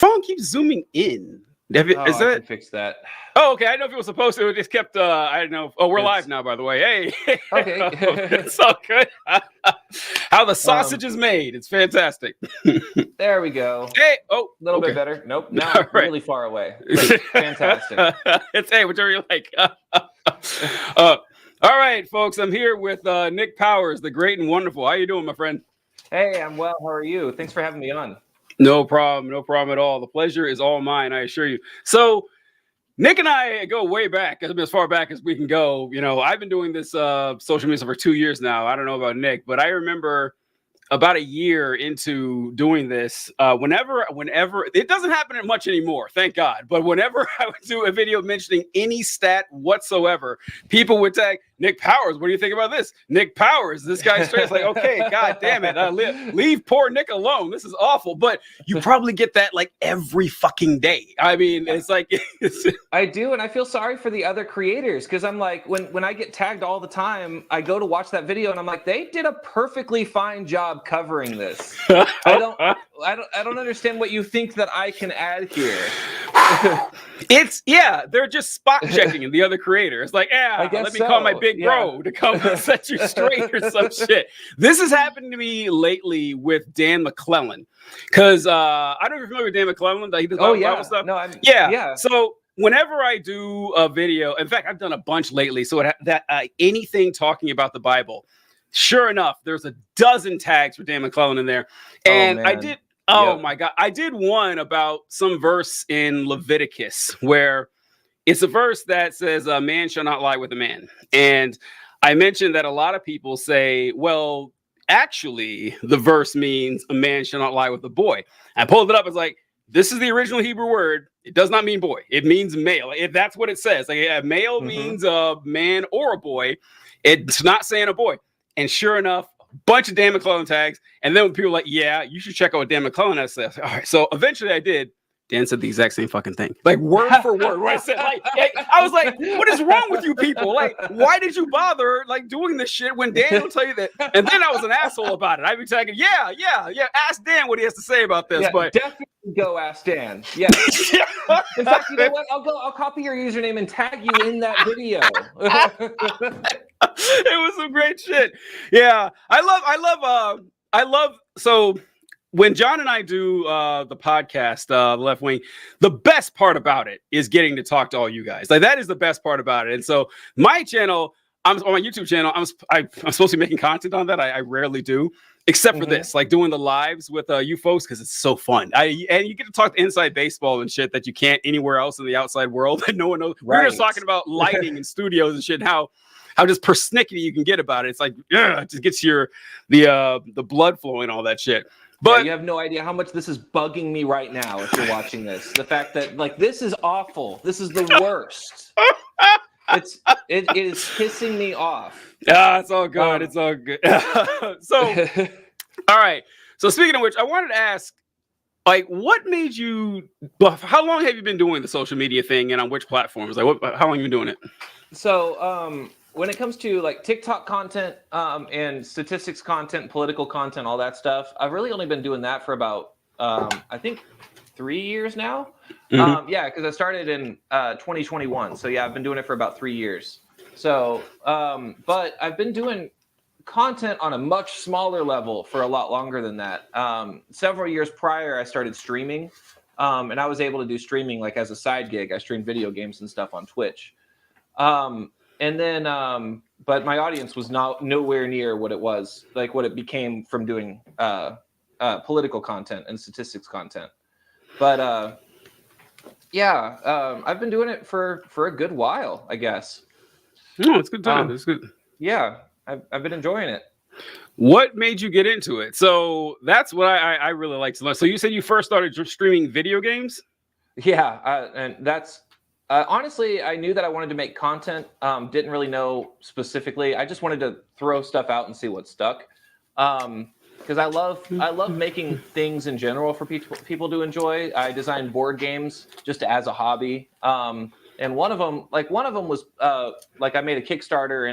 phone keeps zooming in. Is I that? can fix that. Oh, okay. I don't know if it was supposed to. It just kept. I don't know. Oh, we're live now, by the way. Hey. Okay. It's all good. How the sausage is made. It's fantastic. There we go. Hey. Oh, a little bit better. Nope. Now I'm really far away. Great. Fantastic. It's hey, whichever you like. All right, folks. I'm here with Nick Powers, the great and wonderful. How you doing, my friend? Hey, I'm well. How are you? Thanks for having me on. No problem. No problem at all. The pleasure is all mine, I assure you. So, Nick and I go way back, as far back as we can go. You know, I've been doing this social media for 2 years now. I don't know about Nick, but I remember about a year into doing this, whenever it doesn't happen much anymore, thank God. But whenever I would do a video mentioning any stat whatsoever, people would tag Nick Powers. What do you think about this? Nick Powers, this guy's straight. It's like, okay, God damn it, leave poor Nick alone. This is awful. But you probably get that like every fucking day. I mean, it's like I do, and I feel sorry for the other creators because I'm like, when I get tagged all the time, I go to watch that video and I'm like, they did a perfectly fine job covering this. I don't understand what you think that I can add here. They're just spot checking in the other creator. It's like, let me call my big bro to come and set you straight or some shit. This has happened to me lately with Dan McClellan. Because I don't know if you're familiar with Dan McClellan. He does Bible stuff. No, yeah. So whenever I do a video, in fact, I've done a bunch lately. So anything talking about the Bible, sure enough, there's a dozen tags for Dan McClellan in there. And I did. Oh my God. I did one about some verse in Leviticus where it's a verse that says a man shall not lie with a man. And I mentioned that a lot of people say, well, actually, the verse means a man shall not lie with a boy. I pulled it up. It's like, this is the original Hebrew word. It does not mean boy. It means male. If that's what it says. Like a male means a man or a boy. It's not saying a boy. And sure enough, bunch of Dan McClellan tags. And then when people were like, yeah, you should check out what Dan McClellan has said. All right. So eventually I did. Dan said the exact same fucking thing. Like word for word. What I said, I was like, what is wrong with you people? Like, why did you bother like doing this shit when Dan will tell you that? And then I was an asshole about it. I'd be tagging, yeah. Ask Dan what he has to say about this. But definitely go ask Dan. Yeah. In fact, you know what? I'll copy your username and tag you in that video. It was some great shit. Yeah. I love so when John and I do the podcast, The Left Wing, the best part about it is getting to talk to all you guys. Like that is the best part about it. And so my channel, on my YouTube channel, I'm supposed to be making content on that. I rarely do, except for this, like doing the lives with you folks because it's so fun. And you get to talk to inside baseball and shit that you can't anywhere else in the outside world that no one knows. Right. We're just talking about lighting and studios and shit. How just persnickety you can get about it. It's like, it just gets the blood flowing, all that shit. But you have no idea how much this is bugging me right now if you're watching this. The fact that like this is awful. This is the worst. It is pissing me off. It's all good. It's all good. So all right. So speaking of which, I wanted to ask, like, what made you? How long have you been doing the social media thing, and on which platforms? Like, how long have you been doing it? So, when it comes to like TikTok content, and statistics content, political content, all that stuff, I've really only been doing that for about, I think 3 years now. Because I started in 2021. So yeah, I've been doing it for about 3 years. So, but I've been doing content on a much smaller level for a lot longer than that. Several years prior, I started streaming, and I was able to do streaming like as a side gig. I streamed video games and stuff on Twitch. And then, but my audience was nowhere near what it was, like what it became from doing political content and statistics content. But I've been doing it for a good while, I guess. No, it's good time. It's good. Yeah, I've been enjoying it. What made you get into it? So that's what I really like to learn. So you said you first started streaming video games? Yeah, and that's... honestly, I knew that I wanted to make content. Didn't really know specifically. I just wanted to throw stuff out and see what stuck. Because I love making things in general for people to enjoy. I designed board games just as a hobby. And one of them was like I made a Kickstarter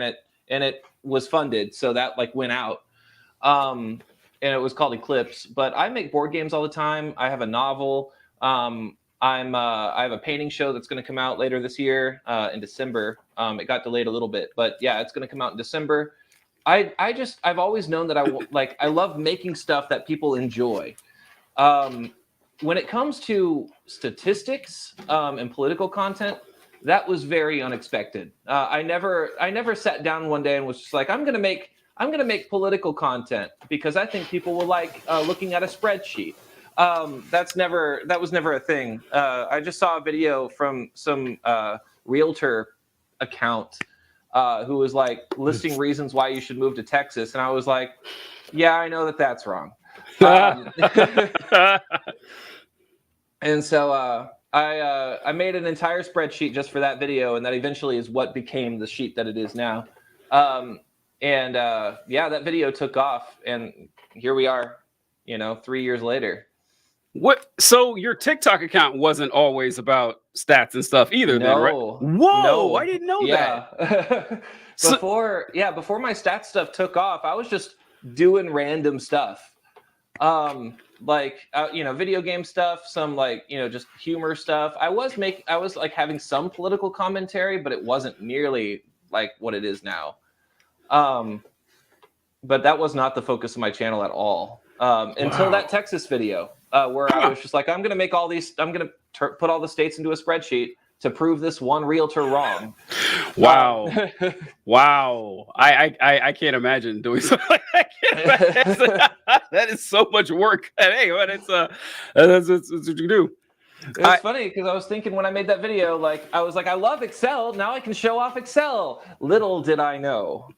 and it was funded, so that like went out. And it was called Eclipse. But I make board games all the time. I have a novel. I have a painting show that's going to come out later this year in December. It got delayed a little bit, but yeah, it's going to come out in December. I've always known that I love making stuff that people enjoy. When it comes to statistics and political content, that was very unexpected. I never sat down one day and was just like, I'm gonna make political content because I think people will like looking at a spreadsheet. That was never a thing. I just saw a video from some realtor account who was like listing reasons why you should move to Texas, and I was like, yeah, I know that that's wrong. And so I made an entire spreadsheet just for that video, and that eventually is what became the sheet that it is now. Yeah, that video took off, and here we are, 3 years later. What? So your TikTok account wasn't always about stats and stuff either, then, right? Whoa! No. I didn't know that. Before my stats stuff took off, I was just doing random stuff. Video game stuff, some just humor stuff. I was like having some political commentary, but it wasn't nearly like what it is now. But that was not the focus of my channel at all. Until that Texas video, where I was just like, I'm going to put all the states into a spreadsheet to prove this one realtor wrong. Wow. Wow. I can't imagine doing something like that. That is so much work. And hey, but that's what you do. It's funny because I was thinking when I made that video, I was like, I love Excel. Now I can show off Excel. Little did I know.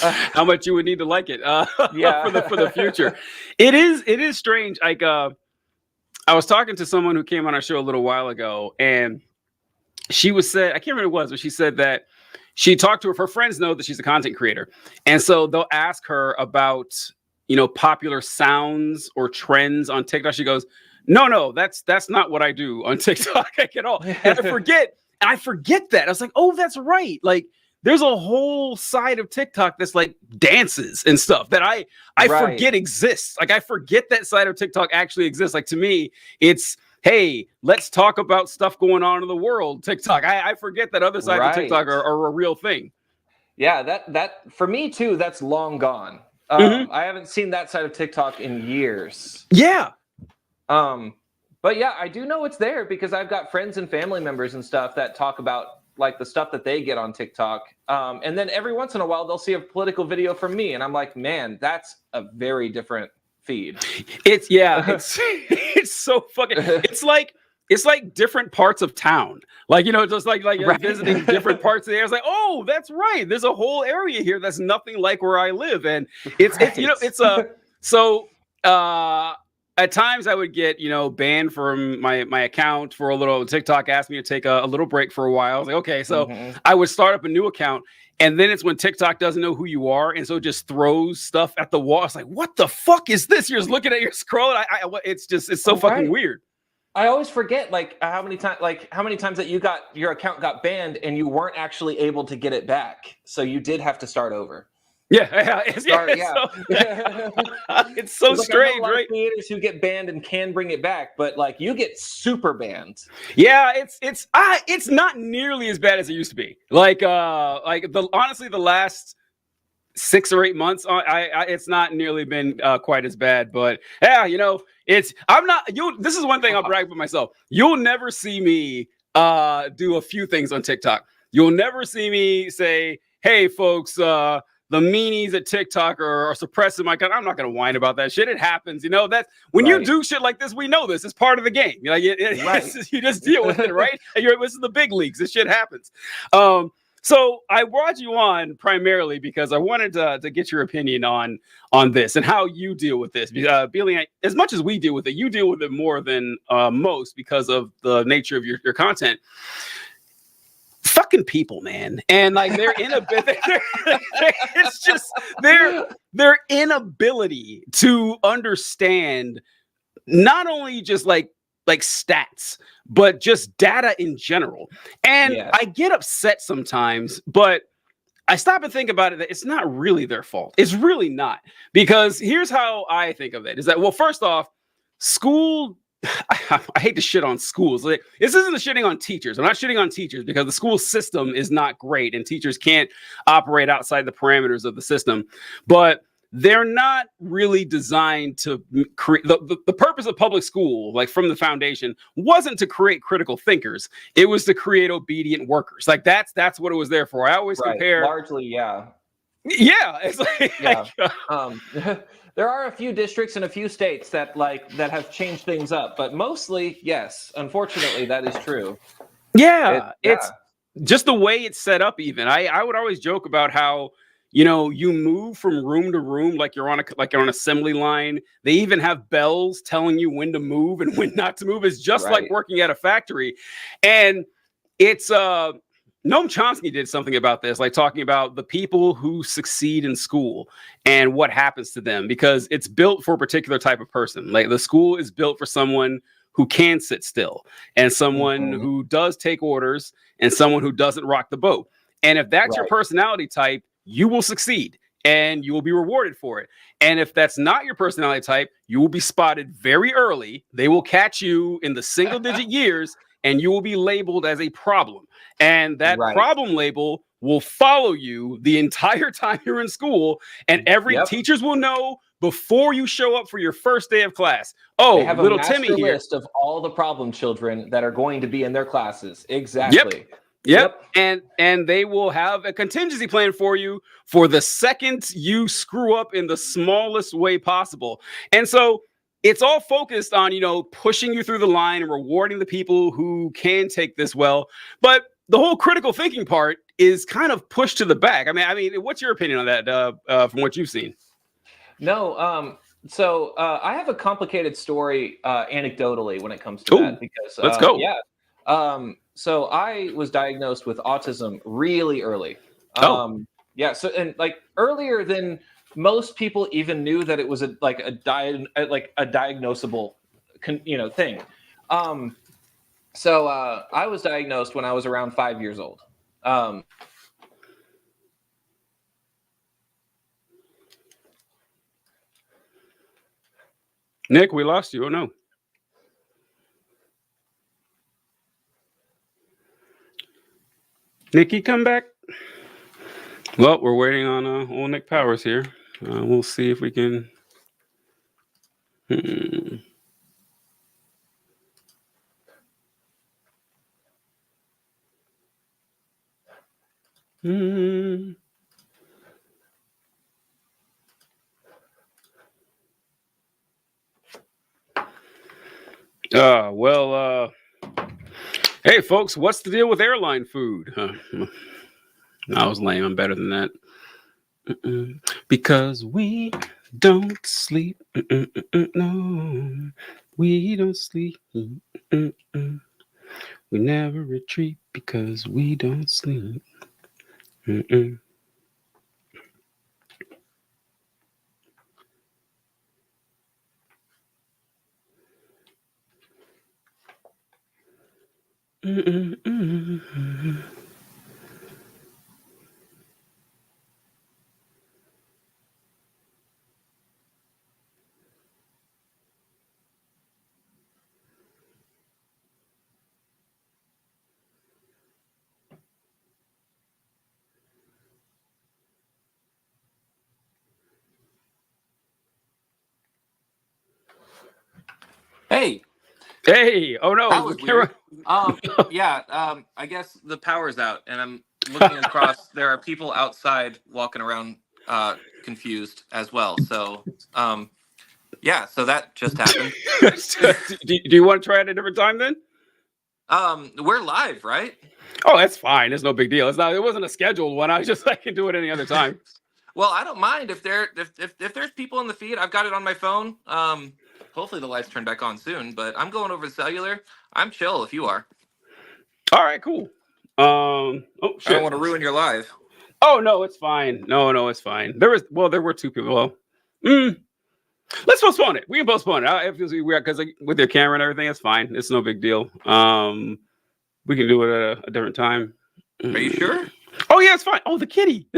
How much you would need to like it for the future. It is strange. I was talking to someone who came on our show a little while ago, and she said, I can't remember what it was, but she said that she talked to her friends know that she's a content creator. And so they'll ask her about, popular sounds or trends on TikTok. She goes, no, that's not what I do on TikTok at all. And I forget that. I was like, oh, that's right. Like, there's a whole side of TikTok that's like dances and stuff that I forget exists. Like, I forget that side of TikTok actually exists. Like, to me, it's, hey, let's talk about stuff going on in the world. TikTok. I forget that other side of TikTok are a real thing. Yeah, that for me too, that's long gone. I haven't seen that side of TikTok in years. Yeah. But yeah, I do know it's there because I've got friends and family members and stuff that talk about like the stuff that they get on TikTok. And then every once in a while they'll see a political video from me and I'm like, man, that's a very different feed. It's so fucking, it's like different parts of town. Like, just like right. Visiting different parts of the area. It's like, oh, that's right. There's a whole area here that's nothing like where I live. And it's at times I would get, banned from my account for a little. TikTok asked me to take a little break for a while. I was like, okay, so I would start up a new account. And then it's when TikTok doesn't know who you are. And so it just throws stuff at the wall. It's like, what the fuck is this? You're just looking at your scroll. It's so fucking weird. I always forget how many times that your account got banned and you weren't actually able to get it back. So you did have to start over. It's so strange, right? Creators who get banned and can bring it back, but you get super banned. Yeah, it's not nearly as bad as it used to be. Honestly, the last 6 or 8 months, it's not nearly been quite as bad. But yeah, this is one thing I'll brag for myself. You'll never see me do a few things on TikTok. You'll never see me say, "Hey, folks, the meanies at TikTok are suppressing my content." I'm not going to whine about that shit. It happens. That's when you do shit like this, we know this. It's part of the game. You just deal with it, right? This is the big leagues. This shit happens. So I brought you on primarily because I wanted to get your opinion on this and how you deal with this. Billy, as much as we deal with it, you deal with it more than most because of the nature of your content. Fucking people, man, and they're it's just their inability to understand not only just like stats, but just data in general. And I get upset sometimes, but I stop and think about it that it's not really their fault. It's really not, because here's how I think of it: is that, well, first off, school I hate to shit on schools. Like, this isn't a shitting on teachers. I'm not shitting on teachers because the school system is not great and teachers can't operate outside the parameters of the system. But they're not really designed to create the purpose of public school, like from the foundation, wasn't to create critical thinkers. It was to create obedient workers. Like that's what it was there for. I always compare largely, yeah. Yeah, it's like, yeah. There are a few districts in a few states that have changed things up, but mostly, yes. Unfortunately, that is true. Yeah, it's just the way it's set up. Even I would always joke about how, you know, you move from room to room like you're on an assembly line. They even have bells telling you when to move and when not to move. It's just like working at a factory, and it's Noam Chomsky did something about this, like talking about the people who succeed in school and what happens to them, because it's built for a particular type of person. Like the school is built for someone who can sit still and someone who does take orders and someone who doesn't rock the boat. And if that's your personality type, you will succeed and you will be rewarded for it. And if that's not your personality type, you will be spotted very early. They will catch you in the single digit years and you will be labeled as a problem. And that problem label will follow you the entire time you're in school. And every teachers will know before you show up for your first day of class. Oh, they have little a master Timmy here. List of all the problem children that are going to be in their classes. Exactly. Yep. And they will have a contingency plan for you for the second you screw up in the smallest way possible. And so it's all focused on, you know, pushing you through the line and rewarding the people who can take this well. But the whole critical thinking part is kind of pushed to the back. I mean, what's your opinion on that from what you've seen? No, so I have a complicated story anecdotally when it comes to that, because let's go. Yeah. So I was diagnosed with autism really early. Yeah. So, and like earlier than most people even knew that it was a diagnosable, thing. So I was diagnosed when I was around 5 years old. Nick, we lost you. Oh no. Nikki, come back. Well, we're waiting on old Nick Powers here. We'll see if we can. Hey folks, what's the deal with airline food? I was lame. I'm better than that. Because we don't sleep. No, we don't sleep. We never retreat because we don't sleep. Hey! Oh no! That was weird. I guess the power's out, and I'm looking across. There are people outside walking around, confused as well. So, so that just happened. Do you want to try it at a different time then? We're live, right? Oh, that's fine. It's no big deal. It wasn't a scheduled one. I can do it any other time. Well, I don't mind if there's people in the feed. I've got it on my phone. Hopefully the lights turn back on soon, but I'm going over to cellular. I'm chill if you are. All right, cool. Shit. I don't want to ruin your live. Oh no, it's fine. No, it's fine. There were two people. Let's postpone it. We can postpone it. It feels weird because with your camera and everything, it's fine. It's no big deal. We can do it at a different time. Are you sure? Oh yeah, it's fine. Oh, the kitty.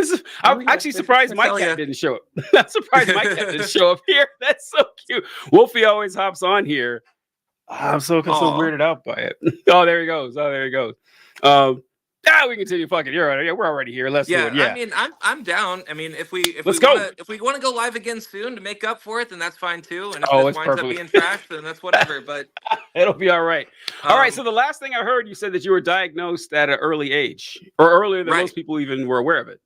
I'm actually surprised my cat didn't show up. I'm surprised my cat didn't show up here. That's so cute. Wolfie always hops on here. I'm so Aw. weirded out by it. Oh, there he goes. Oh, there he goes. We continue. Fucking, you're right. Yeah, we're already here. Let's do Yeah, it. I Yeah, mean, I'm down. I mean, if we let's go. wanna go live again soon to make up for it, then that's fine too. And if Oh, this it's winds up perfectly. being trash, then that's whatever. But It'll be all right. All right. So um, the last thing I heard, you said that you were diagnosed at an early age, or earlier than right, most people even were aware of it.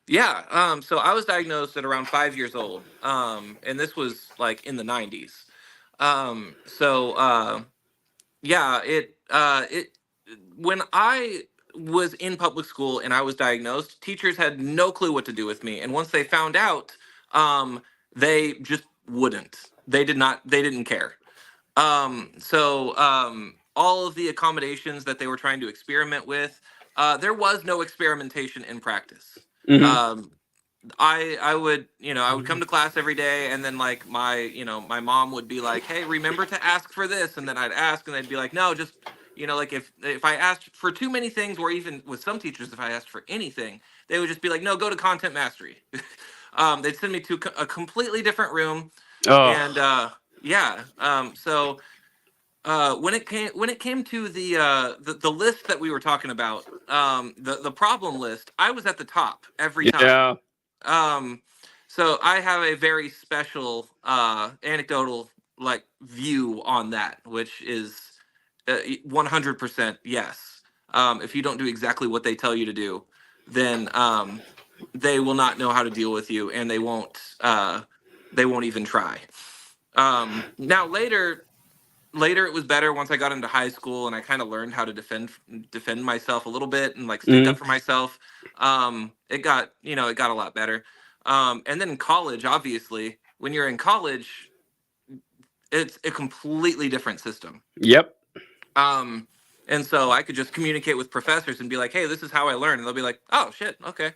yeah. So I was diagnosed at around 5 years old. And this was like in the '90s. So yeah, it when I was in public school and I was diagnosed, teachers had no clue what to do with me. And once they found out, um, they just wouldn't. They did not. They didn't care. All of the accommodations that they were trying to experiment with, there was no experimentation in practice. Mm-hmm. Um, I would, I would come to class every day, and then like my mom would be like, "Hey, remember to ask for this," and then I'd ask, and they'd be like, "No, just." Like if I asked for too many things, or even with some teachers, if I asked for anything, they would just be like, "No, go to content mastery." They'd send me to a completely different room, Oh, and yeah. When it came to the list that we were talking about, the problem list, I was at the top every time. yeah. Um, so I have a very special anecdotal like view on that, which is 100% yes. If you don't do exactly what they tell you to do, then they will not know how to deal with you, and they won't even try. Now later it was better once I got into high school and I kind of learned how to defend myself a little bit and like stick up Mm-hmm. for myself. It got a lot better. And then in college, obviously, when you're in college, it's a completely different system. Yep. Um, and so I could just communicate with professors and be like, "Hey, this is how I learn," and they'll be like, "Oh shit, okay."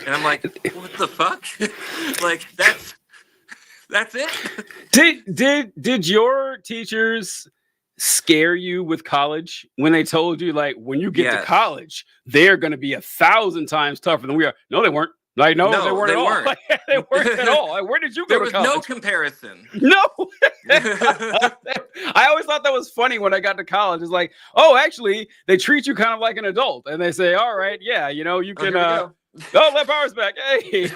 And I'm like, "What the fuck?" Like that's it. Did your teachers scare you with college when they told you like when you get to Yes. college they're going to be 1,000 times tougher than we are? No, they weren't. Like no, they No, weren't they at all. weren't. Like, they weren't at all. Like, where did you go There to was no college? comparison. No. I always thought that was funny when I got to college. It's like, oh, actually, they treat you kind of like an adult, and they say, all right, yeah, you Oh, can. here we go. Oh, let powers back. Hey,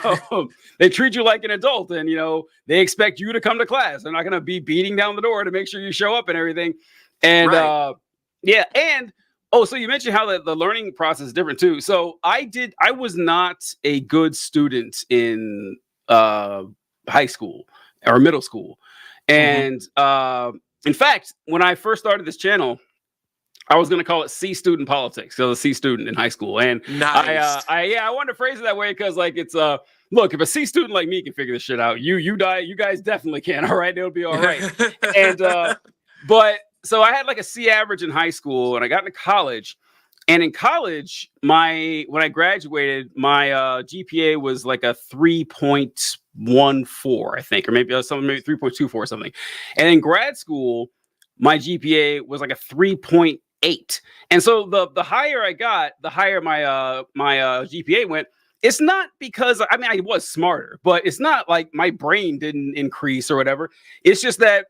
they treat you like an adult, and they expect you to come to class. They're not going to be beating down the door to make sure you show up and everything. And Right. yeah, and oh, so you mentioned how the learning process is different too. So I was not a good student in high school or middle school, Mhm. and in fact, when I first started this channel, I was going to call it C student politics. So I was a C student in high school, and Nice. I wanted to phrase it that way because like it's look, if a C student like me can figure this shit out, you guys definitely can. All right, it'll be all right. And but so I had like a C average in high school, and I got into college. And in college, when I graduated, my GPA was like a 3.14, I think, or maybe 3.24 or something. And in grad school, my GPA was like a 3.8. And so the higher I got, the higher my GPA went. It's not because I was smarter, but it's not like my brain didn't increase or whatever. It's just that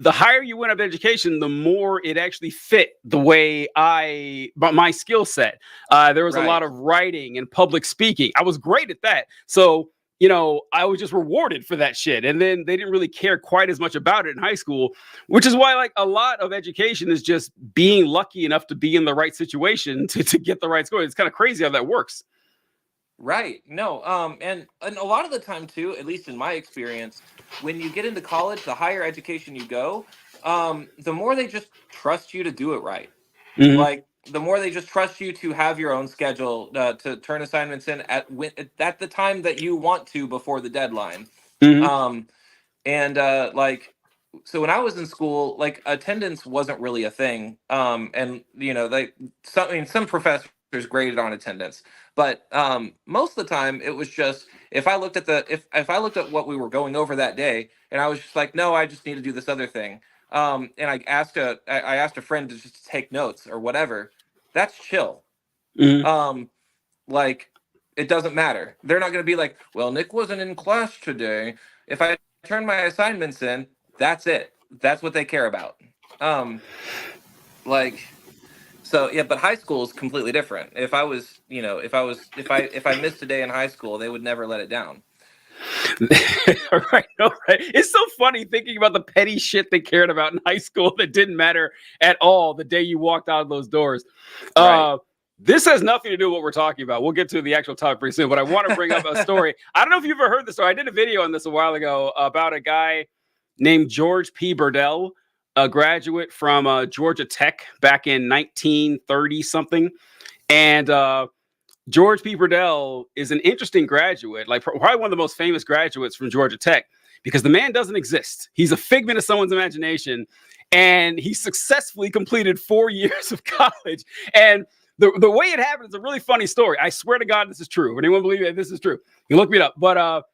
the higher you went up education, the more it actually fit the way my skill set. There was a lot Right. of writing and public speaking. I was great at that. So, I was just rewarded for that shit. And then they didn't really care quite as much about it in high school, which is why like a lot of education is just being lucky enough to be in the right situation to get the right score. It's kind of crazy how that works. Right. No. And a lot of the time too, at least in my experience, when you get into college, the higher education you go, the more they just trust you to do it right. Mm-hmm. Like the more they just trust you to have your own schedule, to turn assignments in at the time that you want to before the deadline. Mm-hmm. Um, and so when I was in school, like attendance wasn't really a thing. And some professors graded on attendance, but most of the time it was just if I looked at if I looked at what we were going over that day, and I was just like, no, I just need to do this other thing. And I asked a friend to just take notes or whatever. That's chill. Mm-hmm. Um, like it doesn't matter. They're not going to be like, well, Nick wasn't in class today. If I turn my assignments in, that's it. That's what they care about. Like, so yeah, but high school is completely different. If I was, if I missed a day in high school, they would never let it down. Right, no, right. It's so funny thinking about the petty shit they cared about in high school that didn't matter at all the day you walked out of those doors. Right. This has nothing to do with what we're talking about. We'll get to the actual topic pretty soon, but I want to bring up a story. I don't know if you've ever heard this story. I did a video on this a while ago about a guy named George P. Burdell, a graduate from Georgia Tech back in 1930 something. And George P. Burdell is an interesting graduate, like probably one of the most famous graduates from Georgia Tech, because the man doesn't exist. He's a figment of someone's imagination, and he successfully completed 4 years of college. And the way it happened is a really funny story. I swear to God, this is true. Would anyone believe that this is true? You look me up. But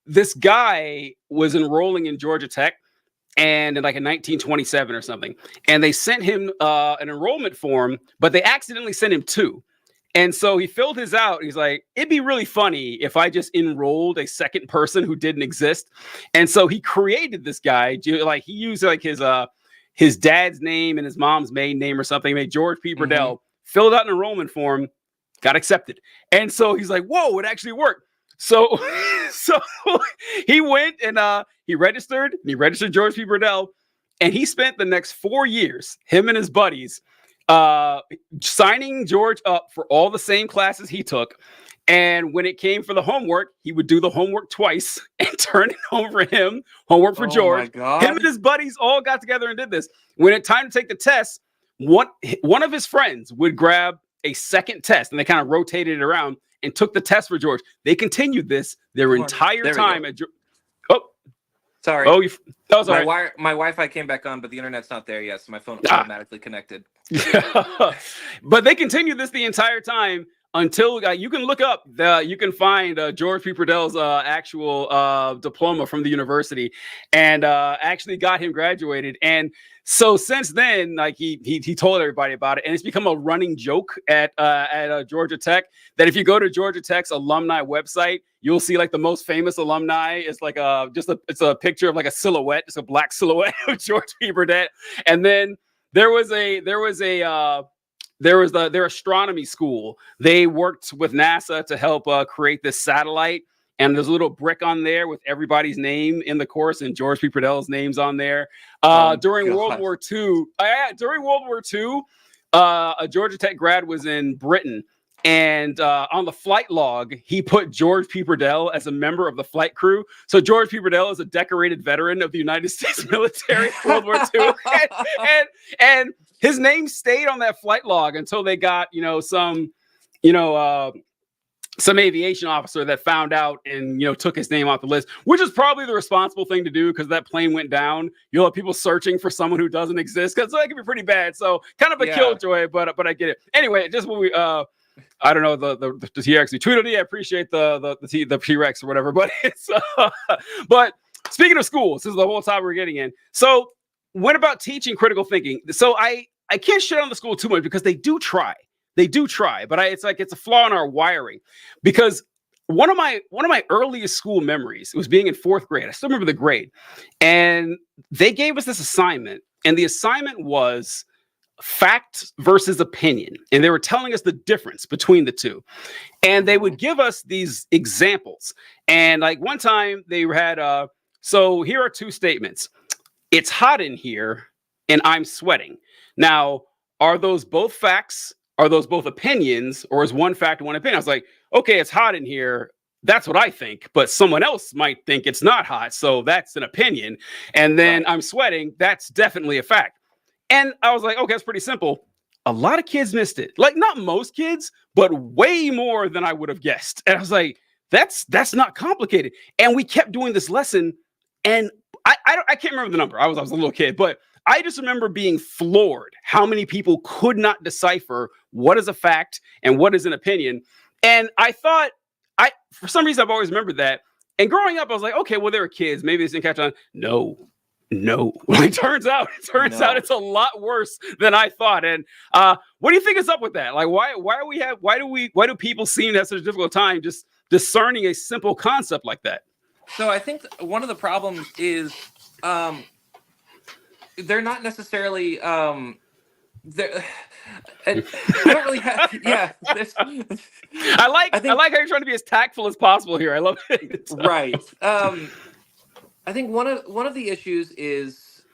this guy was enrolling in Georgia Tech, and in like in 1927 or something, and they sent him an enrollment form, but they accidentally sent him two. And so he filled his out. He's like, it'd be really funny if I just enrolled a second person who didn't exist. And so he created this guy. Like he used like his dad's name and his mom's maiden name or something. He made George P. Burdell, filled out an enrollment form, got accepted. And so he's like, whoa, it actually worked. So he went and he registered George P. Burdell, and he spent the next 4 years, him and his buddies, signing George up for all the same classes he took. And when it came for the homework, he would do the homework twice and turn it over him. Homework for George. Him and his buddies all got together and did this. When it time to take the test, one of his friends would grab a second test, and they kind of rotated it around and took the test for George. They continued this their entire time at Sorry. Oh, that was all right. My Wi-Fi came back on, but the internet's not there yet, so my phone automatically connected. But they continued this the entire time until you can look up you can find George P. Burdell's actual diploma from the university, and actually got him graduated. And so since then, like he told everybody about it, and it's become a running joke at Georgia Tech that if you go to Georgia Tech's alumni website, you'll see like the most famous alumni is like it's a picture of like a silhouette, it's a black silhouette of George P. Burdell. And then there was their astronomy school. They worked with NASA to help create this satellite. And there's a little brick on there with everybody's name in the course, and George P. Burdell's name's on there. During World War II, a Georgia Tech grad was in Britain, and on the flight log, he put George P. Burdell as a member of the flight crew. So George P. Burdell is a decorated veteran of the United States military in World War II, and his name stayed on that flight log until they got some aviation officer that found out and took his name off the list, which is probably the responsible thing to do, because that plane went down. You'll have people searching for someone who doesn't exist, because that can be pretty bad. So kind of a killjoy, but I get it. Anyway, just when we I don't know the T-Rex we tweeted. I appreciate the T-Rex or whatever, but it's but speaking of schools, this is the whole topic we're getting in. So what about teaching critical thinking? So I can't shit on the school too much, because they do try. But it's a flaw in our wiring, because one of my earliest school memories was being in fourth grade. I still remember the grade, and they gave us this assignment, and the assignment was fact versus opinion, and they were telling us the difference between the two, and they would give us these examples. And like one time they had so here are two statements: it's hot in here and I'm sweating. Now, are those both facts? Are those both opinions, or is one fact, one opinion? I was like, okay, it's hot in here. That's what I think, but someone else might think it's not hot, so that's an opinion. And then I'm sweating. That's definitely a fact. And I was like, okay, that's pretty simple. A lot of kids missed it. Like, not most kids, but way more than I would have guessed. And I was like, that's not complicated. And we kept doing this lesson, and I can't remember the number. I was a little kid, but I just remember being floored how many people could not decipher what is a fact and what is an opinion. And I thought, for some reason, I've always remembered that. And growing up, I was like, okay, well, they were kids. Maybe they didn't catch on. No. It turns out it's a lot worse than I thought. And what do you think is up with that? Like, why do people seem to have such a difficult time just discerning a simple concept like that? So I think one of the problems is they're not necessarily they're, and I don't really have I like how you're trying to be as tactful as possible here. I love it. Right. I think one of the issues is,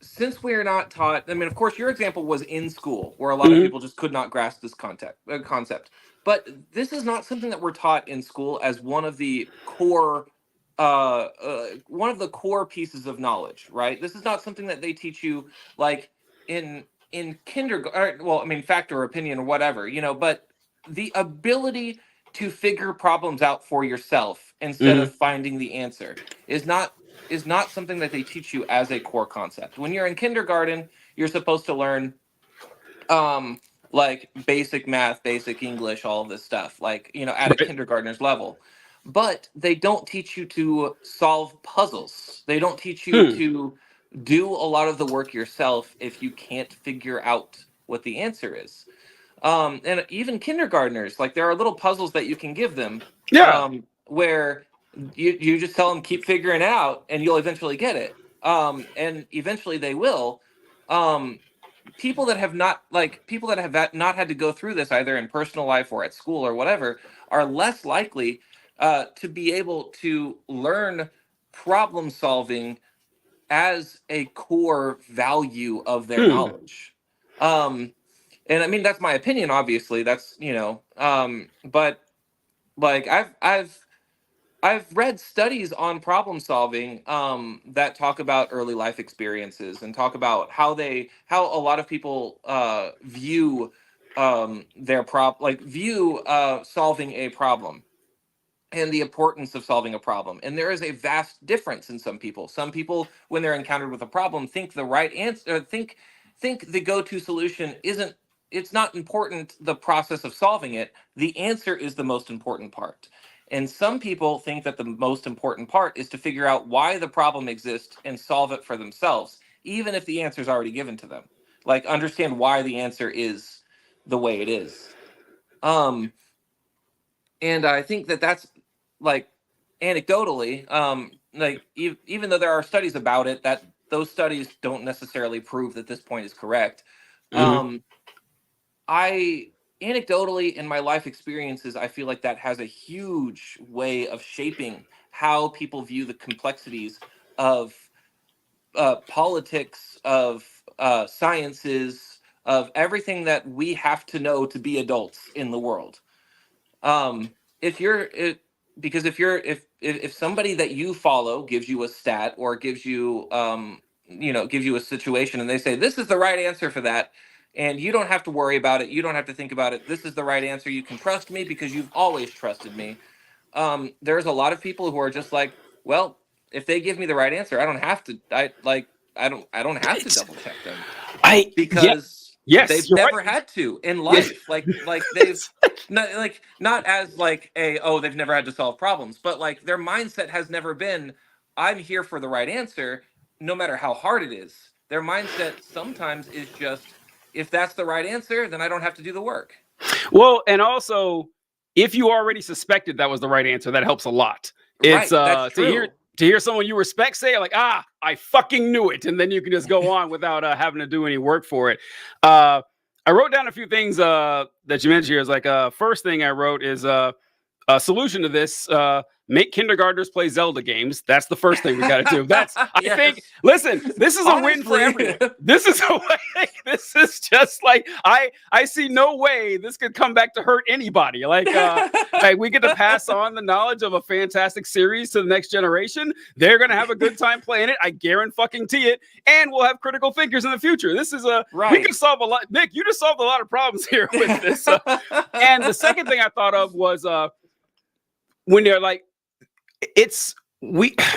since we're not taught. I mean, of course, your example was in school, where a lot of people just could not grasp this concept. But this is not something that we're taught in school as one of the core pieces of knowledge, right? This is not something that they teach you like in kindergarten. Well, I mean, fact or opinion or whatever, but the ability to figure problems out for yourself instead of finding the answer is not something that they teach you as a core concept. When you're in kindergarten, you're supposed to learn like basic math, basic English, all of this stuff, like, at a kindergartner's level. But they don't teach you to solve puzzles. They don't teach you to do a lot of the work yourself if you can't figure out what the answer is. And even kindergartners, like, there are little puzzles that you can give them, where you just tell them, keep figuring out, and you'll eventually get it. And eventually they will. People that have not had to go through this either in personal life or at school or whatever are less likely to be able to learn problem solving as a core value of their knowledge. And I mean, that's my opinion, obviously. That's, but like I've read studies on problem solving that talk about early life experiences and talk about how a lot of people view solving a problem and the importance of solving a problem. And there is a vast difference in some people. Some people, when they're encountered with a problem, think the right answer, think the go-to solution it's not important, the process of solving it. The answer is the most important part. And some people think that the most important part is to figure out why the problem exists and solve it for themselves, even if the answer is already given to them. Like, understand why the answer is the way it is. And I think that that's, like, anecdotally, even though there are studies about it, that those studies don't necessarily prove that this point is correct. Anecdotally, in my life experiences, I feel like that has a huge way of shaping how people view the complexities of politics, of sciences, of everything that we have to know to be adults in the world. If somebody that you follow gives you a stat or gives you gives you a situation and they say, this is the right answer for that, and you don't have to worry about it, you don't have to think about it, this is the right answer, you can trust me because you've always trusted me. There's a lot of people who are just like, well, if they give me the right answer, I don't have to double check them. Because they've never had to in life. Like they've not as like they've never had to solve problems, but like their mindset has never been, I'm here for the right answer, no matter how hard it is. Their mindset sometimes is just, if that's the right answer, then I don't have to do the work. Well, and also, if you already suspected that was the right answer, that helps a lot. It's that's true. To hear someone you respect say, like, I fucking knew it, and then you can just go on without having to do any work for it. I wrote down a few things that you mentioned here. Is like, first thing I wrote is a solution to this. Make kindergartners play Zelda games. That's the first thing we got to do. That's, I think, listen, this is a win for everyone. This is a way. This is just like, I see no way this could come back to hurt anybody. Like, like we get to pass on the knowledge of a fantastic series to the next generation. They're going to have a good time playing it. I guarantee it. And we'll have critical thinkers in the future. This is we can solve a lot. Nick, you just solved a lot of problems here with this. And the second thing I thought of was when they're like,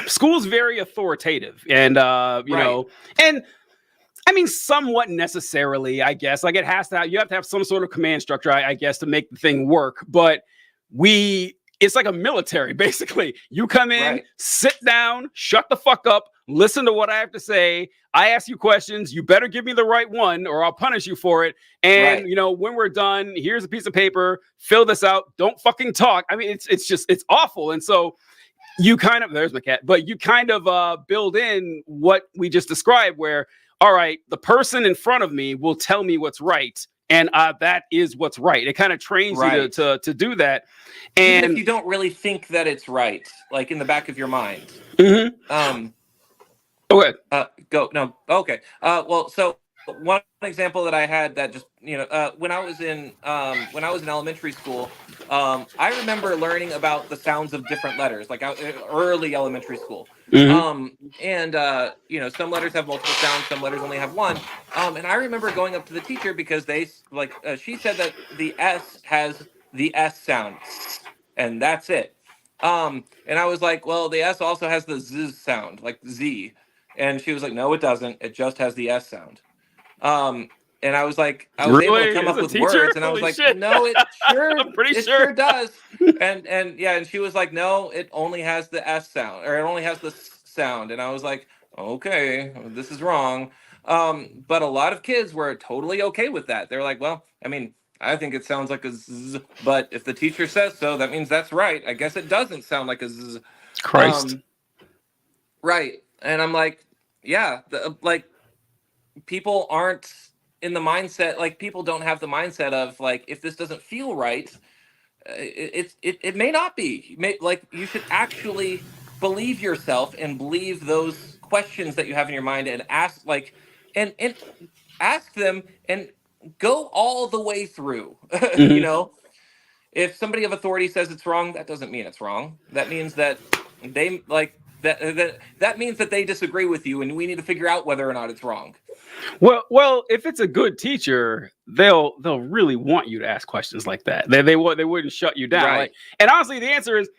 school's very authoritative, and you know, and I mean, somewhat necessarily, I guess. Like, you have to have some sort of command structure, I guess, to make the thing work. But it's like a military, basically. You come in, sit down, shut the fuck up, listen to what I have to say. I ask you questions. You better give me the right one, or I'll punish you for it. And you know, when we're done, here's a piece of paper. Fill this out. Don't fucking talk. I mean, it's awful. And so you kind of, there's my cat, but you kind of build in what we just described, where, all right, the person in front of me will tell me what's right. And that is what's right. It kind of trains you to do that. And even if you don't really think that it's right, like in the back of your mind. Go ahead. Go. No. Okay. Well, so one example that I had that just, when I was in elementary school, I remember learning about the sounds of different letters, like early elementary school. And some letters have multiple sounds, some letters only have one. And I remember going up to the teacher because she said that the S has the S sound, and that's it. And I was like, well, the S also has the Z sound, like Z. And she was like, no, it doesn't. It just has the S sound. And I was like, I was able to come up with words, and I was like, shit. No, it sure does. And she was like, no, it only has the S sound, or it only has the S sound. And I was like, okay, this is wrong. But a lot of kids were totally okay with that. They're like, well, I mean, I think it sounds like a Z, but if the teacher says so, that means that's right. I guess it doesn't sound like a Z. Christ. Right. And I'm like, yeah, people aren't in the mindset, like people don't have the mindset of like, if this doesn't feel right, it may not be. You should actually believe yourself and believe those questions that you have in your mind and ask and ask them and go all the way through. If somebody of authority says it's wrong, that doesn't mean it's wrong. That means that they that means that they disagree with you, and we need to figure out whether or not it's wrong. Well, if it's a good teacher, they'll really want you to ask questions like that. They wouldn't shut you down. Right. And honestly, the answer is,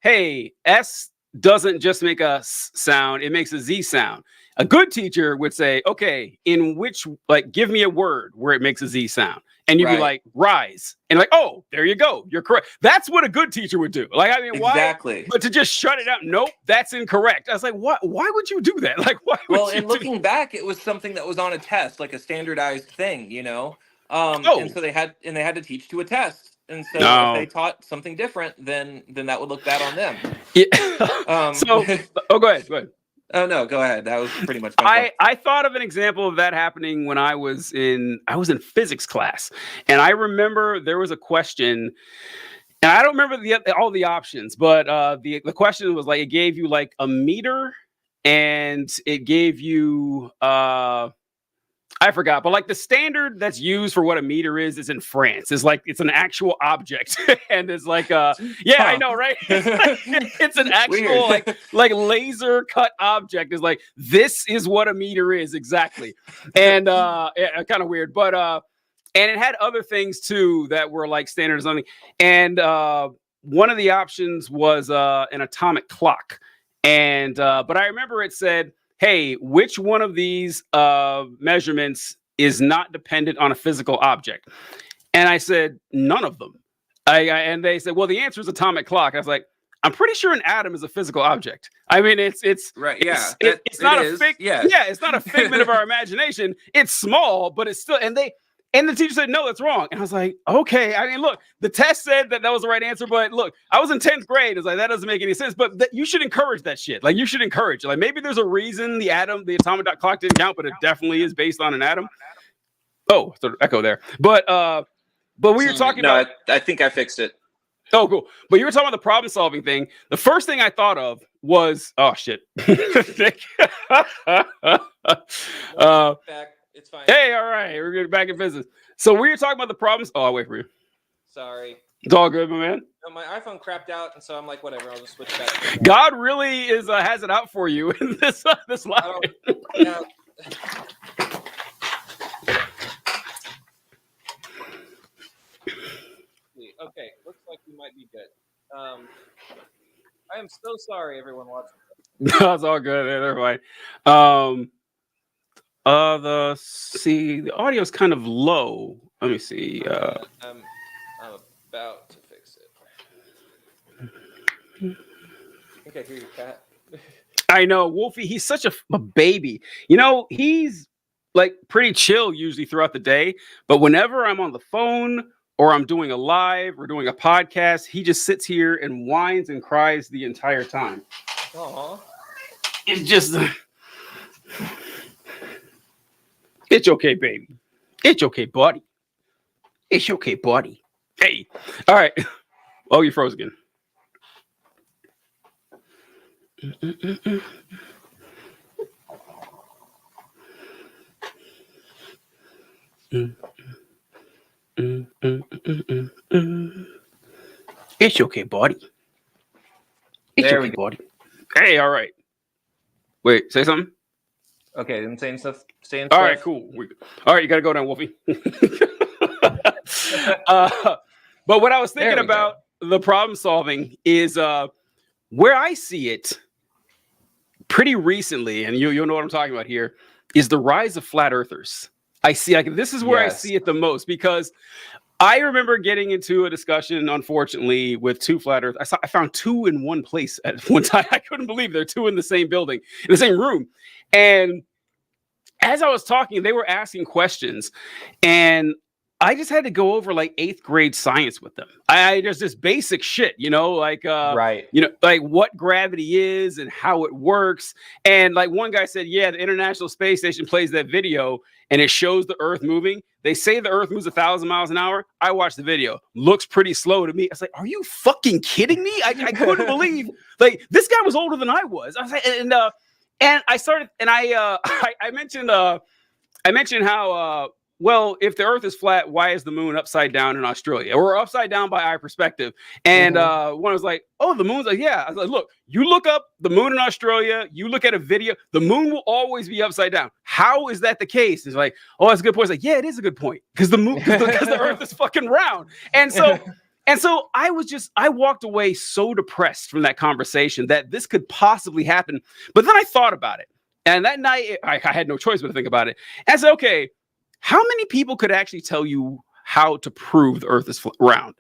hey, S doesn't just make a S sound; it makes a Z sound. A good teacher would say, okay, give me a word where it makes a Z sound. And you'd be like, rise. And like, oh, there you go. You're correct. That's what a good teacher would do. Like, I mean, exactly. Why? But to just shut it out, nope, that's incorrect. I was like, what? Why would you do that? Like, why would you and looking back, it was something that was on a test, like a standardized thing, And so they had to teach to a test. And so if they taught something different, then that would look bad on them. Yeah. Go ahead. Oh no, go ahead. That was pretty much my point. I thought of an example of that happening when I was in physics class, and I remember there was a question, and I don't remember all the options, but the question was like, it gave you like a meter, and it gave you I forgot, but like the standard that's used for what a meter is in France. Is like it's an actual object, and it's like I know, right? It's an actual like laser cut object. Is like, this is what a meter is exactly, and kind of weird, but and it had other things too that were like standard or something, and one of the options was an atomic clock, and but I remember it said, hey, which one of these measurements is not dependent on a physical object? And I said, none of them. And they said, well, the answer is atomic clock. I was like, I'm pretty sure an atom is a physical object. I mean, it's right. Yeah, it's not a it's not a figment of our imagination. It's small, but it's still. And the teacher said, no, that's wrong. And I was like, okay. I mean, look, the test said that was the right answer. But look, I was in 10th grade. It's like, that doesn't make any sense. But you should encourage that shit. Like, you should encourage it. Like, maybe there's a reason the atomic clock didn't count, but it definitely is based on an atom. Oh, the echo there. But we were talking about. I think I fixed it. Oh, cool. But you were talking about the problem solving thing. The first thing I thought of was, oh, shit. It's fine. Hey, all right. We're getting back in business. So we were talking about the problems. Oh, I'll wait for you. Sorry. It's all good, my man. No, my iPhone crapped out, and so I'm like, whatever. I'll just switch back. God really has it out for you in this life. Yeah. Okay, looks like we might be good. I am so sorry, everyone watching. That's all good. Never mind. The audio is kind of low. Let me see. I'm about to fix it. I think I hear your cat. I know, Wolfie. He's such a baby. He's like pretty chill usually throughout the day, but whenever I'm on the phone or I'm doing a live or doing a podcast, he just sits here and whines and cries the entire time. Aww. It's just. It's okay, baby. It's okay, buddy. It's okay, buddy. Hey. All right. Oh, you froze again. It's okay, buddy. It's There we okay, go. buddy. Hey, all right. Wait, say something. Okay, I'm saying stuff. Saying All stuff. right, cool. All right, you got to go down, Wolfie. But what I was thinking about the problem solving is where I see it pretty recently, and you'll know what I'm talking about here, is the rise of flat earthers. I see, like, this is where I see it the most, because I remember getting into a discussion, unfortunately, with two flat earth. I found two in one place at one time. I couldn't believe they're two in the same building, in the same room. And as I was talking, they were asking questions, and I just had to go over like 8th grade science with them. I just this basic shit, like Right. like what gravity is and how it works. And like one guy said, yeah, the International Space Station plays that video and it shows the Earth moving. They say the Earth moves 1,000 miles an hour. I watched the video. Looks pretty slow to me. I was like, are you fucking kidding me? I couldn't believe, like, this guy was older than I was. I was like, and I started, and I mentioned how well, if the Earth is flat, why is the moon upside down in Australia, or upside down by our perspective? And one was like, oh, the moon's like, yeah. I was like, look, you look up the moon in Australia, you look at a video, the moon will always be upside down. How is that the case? It's like, oh, that's a good point. It's like, yeah, it is a good point, because the moon, because the Earth is fucking round. And so I walked away so depressed from that conversation that this could possibly happen. But then I thought about it, and that night I had no choice but to think about it. And I said, okay, how many people could actually tell you how to prove the Earth is round?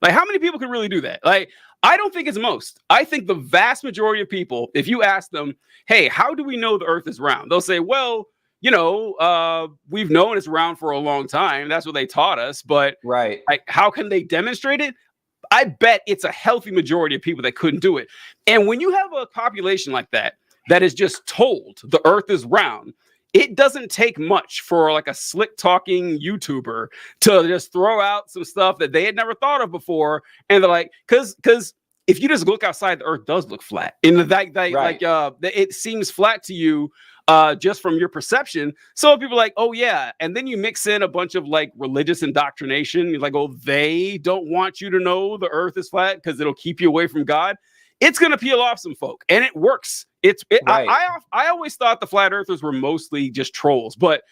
Like, how many people could really do that? Like, I don't think it's most. I think the vast majority of people, if you ask them, hey, how do we know the Earth is round? They'll say, well, we've known it's round for a long time. That's what they taught us. But right, like, how can they demonstrate it? I bet it's a healthy majority of people that couldn't do it. And when you have a population like that is just told the Earth is round, it doesn't take much for like a slick talking YouTuber to just throw out some stuff that they had never thought of before. And they're like, because if you just look outside, the Earth does look flat. And it seems flat to you just from your perception. So people are like, oh yeah. And then you mix in a bunch of like religious indoctrination. You're like, oh, they don't want you to know the Earth is flat because it'll keep you away from God. It's going to peel off some folk, and it works. Right. I always thought the flat earthers were mostly just trolls, but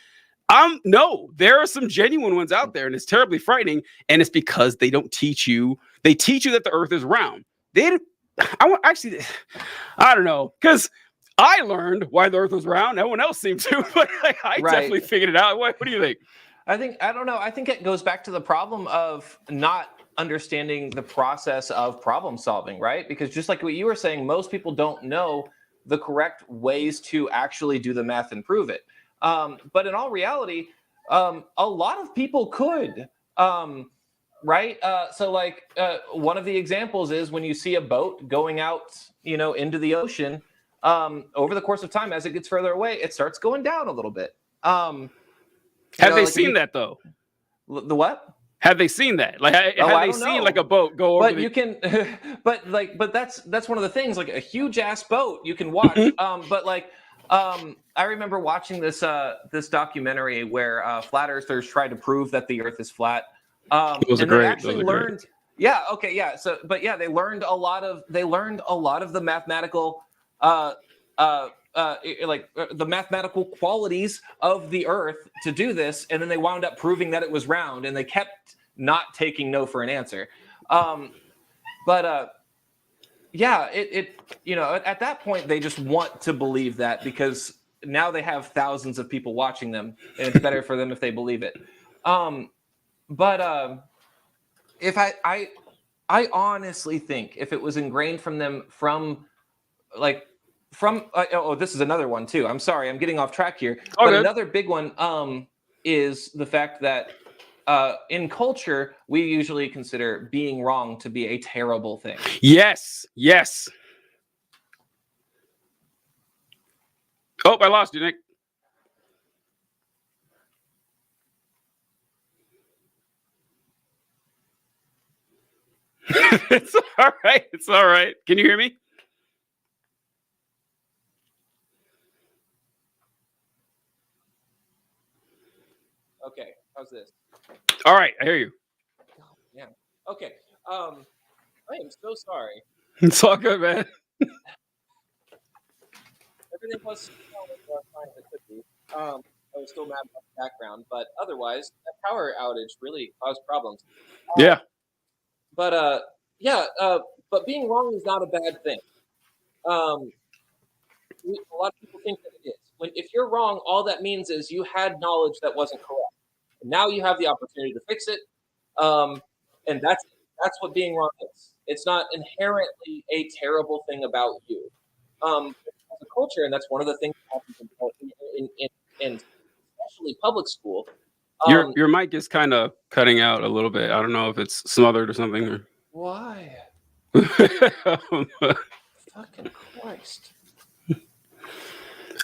no, there are some genuine ones out there, and it's terribly frightening. And it's because they don't teach you. They teach you that the Earth is round. I don't know, because I learned why the Earth was round. No one else seemed to, but I definitely figured it out. What do you think? I don't know. I think it goes back to the problem of not understanding the process of problem solving, right? Because just like what you were saying, most people don't know the correct ways to actually do the math and prove it. But in all reality, a lot of people could, right? So like one of the examples is when you see a boat going out, into the ocean, over the course of time, as it gets further away, it starts going down a little bit. Have they seen that though? The what? Have they seen that? Like, have they seen like a boat go over? But you can, but that's one of the things. Like a huge ass boat you can watch. I remember watching this documentary where flat earthers tried to prove that the Earth is flat. Those are great. Yeah. Okay. Yeah. So, but yeah, they learned a lot of the mathematical, the mathematical qualities of the Earth to do this, and then they wound up proving that it was round, and they kept not taking no for an answer. At that point they just want to believe that because now they have thousands of people watching them, and it's better for them if they believe it. If I honestly think if it was ingrained from them this is another one too. I'm sorry, I'm getting off track here. But another big one is the fact that in culture, we usually consider being wrong to be a terrible thing. Yes. Oh, I lost you, Nick. It's all right. It's all right. Can you hear me? Okay, how's this? All right, I hear you. Yeah. Okay. I am so sorry. It's all good, man. Everything was fine as it could be. I was still mad about the background, but otherwise, that power outage really caused problems. Yeah. But yeah. But being wrong is not a bad thing. Um, a lot of people think that it is. If you're wrong, all that means is you had knowledge that wasn't correct. And now you have the opportunity to fix it. And that's what being wrong is. It's not inherently a terrible thing about you. As a culture, and that's one of the things that happens in especially public school. Your mic is kind of cutting out a little bit. I don't know if it's smothered or something. Or... Why? Fucking Christ.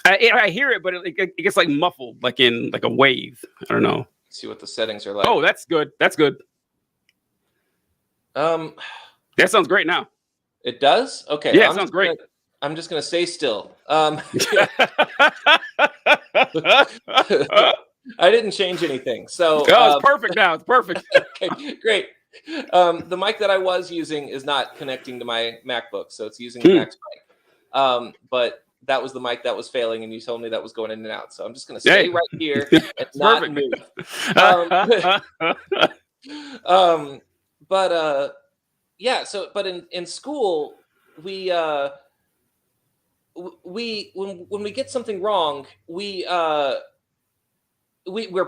I hear it, but it gets like muffled, like in like a wave. I don't know. Let's see what the settings are like. Oh, that's good. That's good. That sounds great now. It does? Okay. Yeah, it sounds great. I'm just gonna stay still. I didn't change anything. So it's perfect now. It's perfect. Okay, great. The mic that I was using is not connecting to my MacBook, so it's using the Mac's mic. But that was the mic that was failing, and you told me that was going in and out. So I'm just going to stay right here and not move. Yeah. So, but in school, when we get something wrong, we're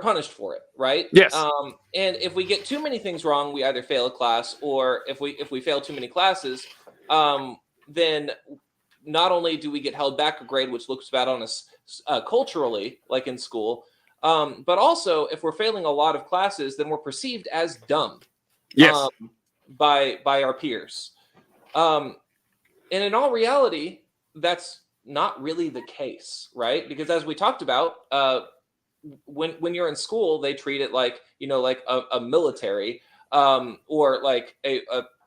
punished for it, right? Yes. And if we get too many things wrong, we either fail a class, or if we fail too many classes, then not only do we get held back a grade, which looks bad on us culturally, like in school, but also if we're failing a lot of classes, then we're perceived as dumb. Yes. By our peers. And in all reality, that's not really the case, right? Because as we talked about, when you're in school, they treat it like, like a military, or like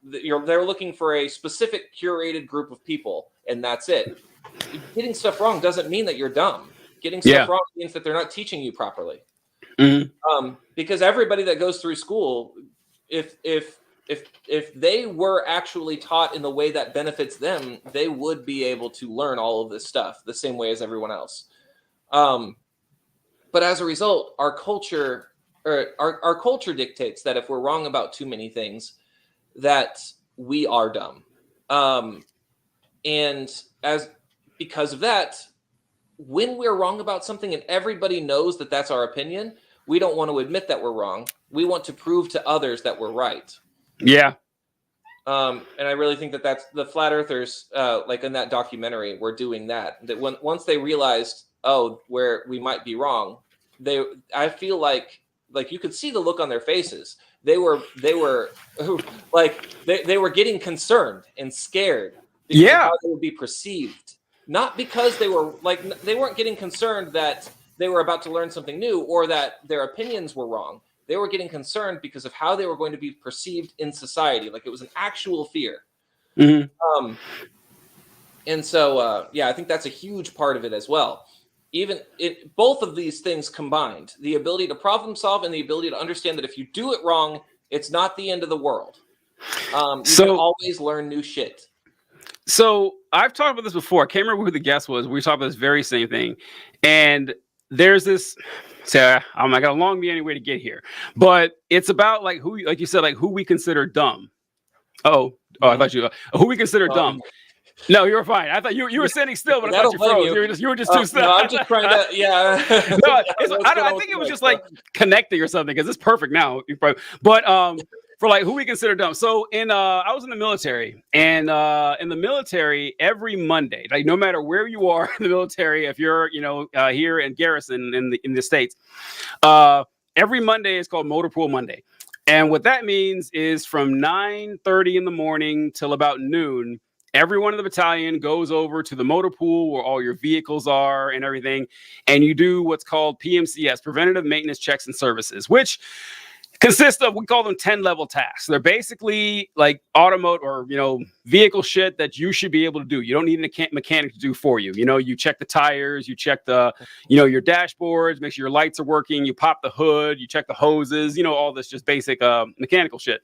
they're looking for a specific curated group of people, and that's it. Getting stuff wrong doesn't mean that you're dumb. Getting stuff wrong means that they're not teaching you properly. Mm-hmm. Because everybody that goes through school, if they were actually taught in the way that benefits them, they would be able to learn all of this stuff the same way as everyone else. But as a result, our culture dictates that if we're wrong about too many things, that we are dumb. And because of that, when we're wrong about something and everybody knows that that's our opinion, we don't want to admit that we're wrong. We want to prove to others that we're right. Yeah. And I really think that that's the flat earthers, like in that documentary, were doing that. That once they realized, where we might be wrong, I feel like you could see the look on their faces. They were like they were getting concerned and scared because of how they would be perceived. Not because they weren't getting concerned that they were about to learn something new or that their opinions were wrong. They were getting concerned because of how they were going to be perceived in society. Like it was an actual fear. Mm-hmm. And so, I think that's a huge part of it as well. Both of these things combined, the ability to problem solve and the ability to understand that if you do it wrong, it's not the end of the world. You can always learn new shit. So I've talked about this before. I can't remember who the guest was. We were talking about this very same thing. And there's this, Sarah, I got a long way to get here, but it's about like you said, like who we consider dumb. I thought who we consider dumb. No, you were fine. I thought you were standing still, but I thought you froze. You were just too still. No, I'm just trying to, yeah. I think it was just like connecting or something because it's perfect now. But for like who we consider dumb. So I was in the military, and in the military, every Monday, like no matter where you are in the military, if you're here in Garrison in the States, every Monday is called Motor Pool Monday, and what that means is from 9:30 in the morning till about noon. Everyone in the battalion goes over to the motor pool where all your vehicles are and everything, and you do what's called PMCS, Preventative Maintenance Checks and Services, which consist of, we call them 10-level tasks. They're basically like automotive or, vehicle shit that you should be able to do. You don't need a mechanic to do for you. You check the tires, you check the, your dashboards, make sure your lights are working, you pop the hood, you check the hoses, all this just basic mechanical shit.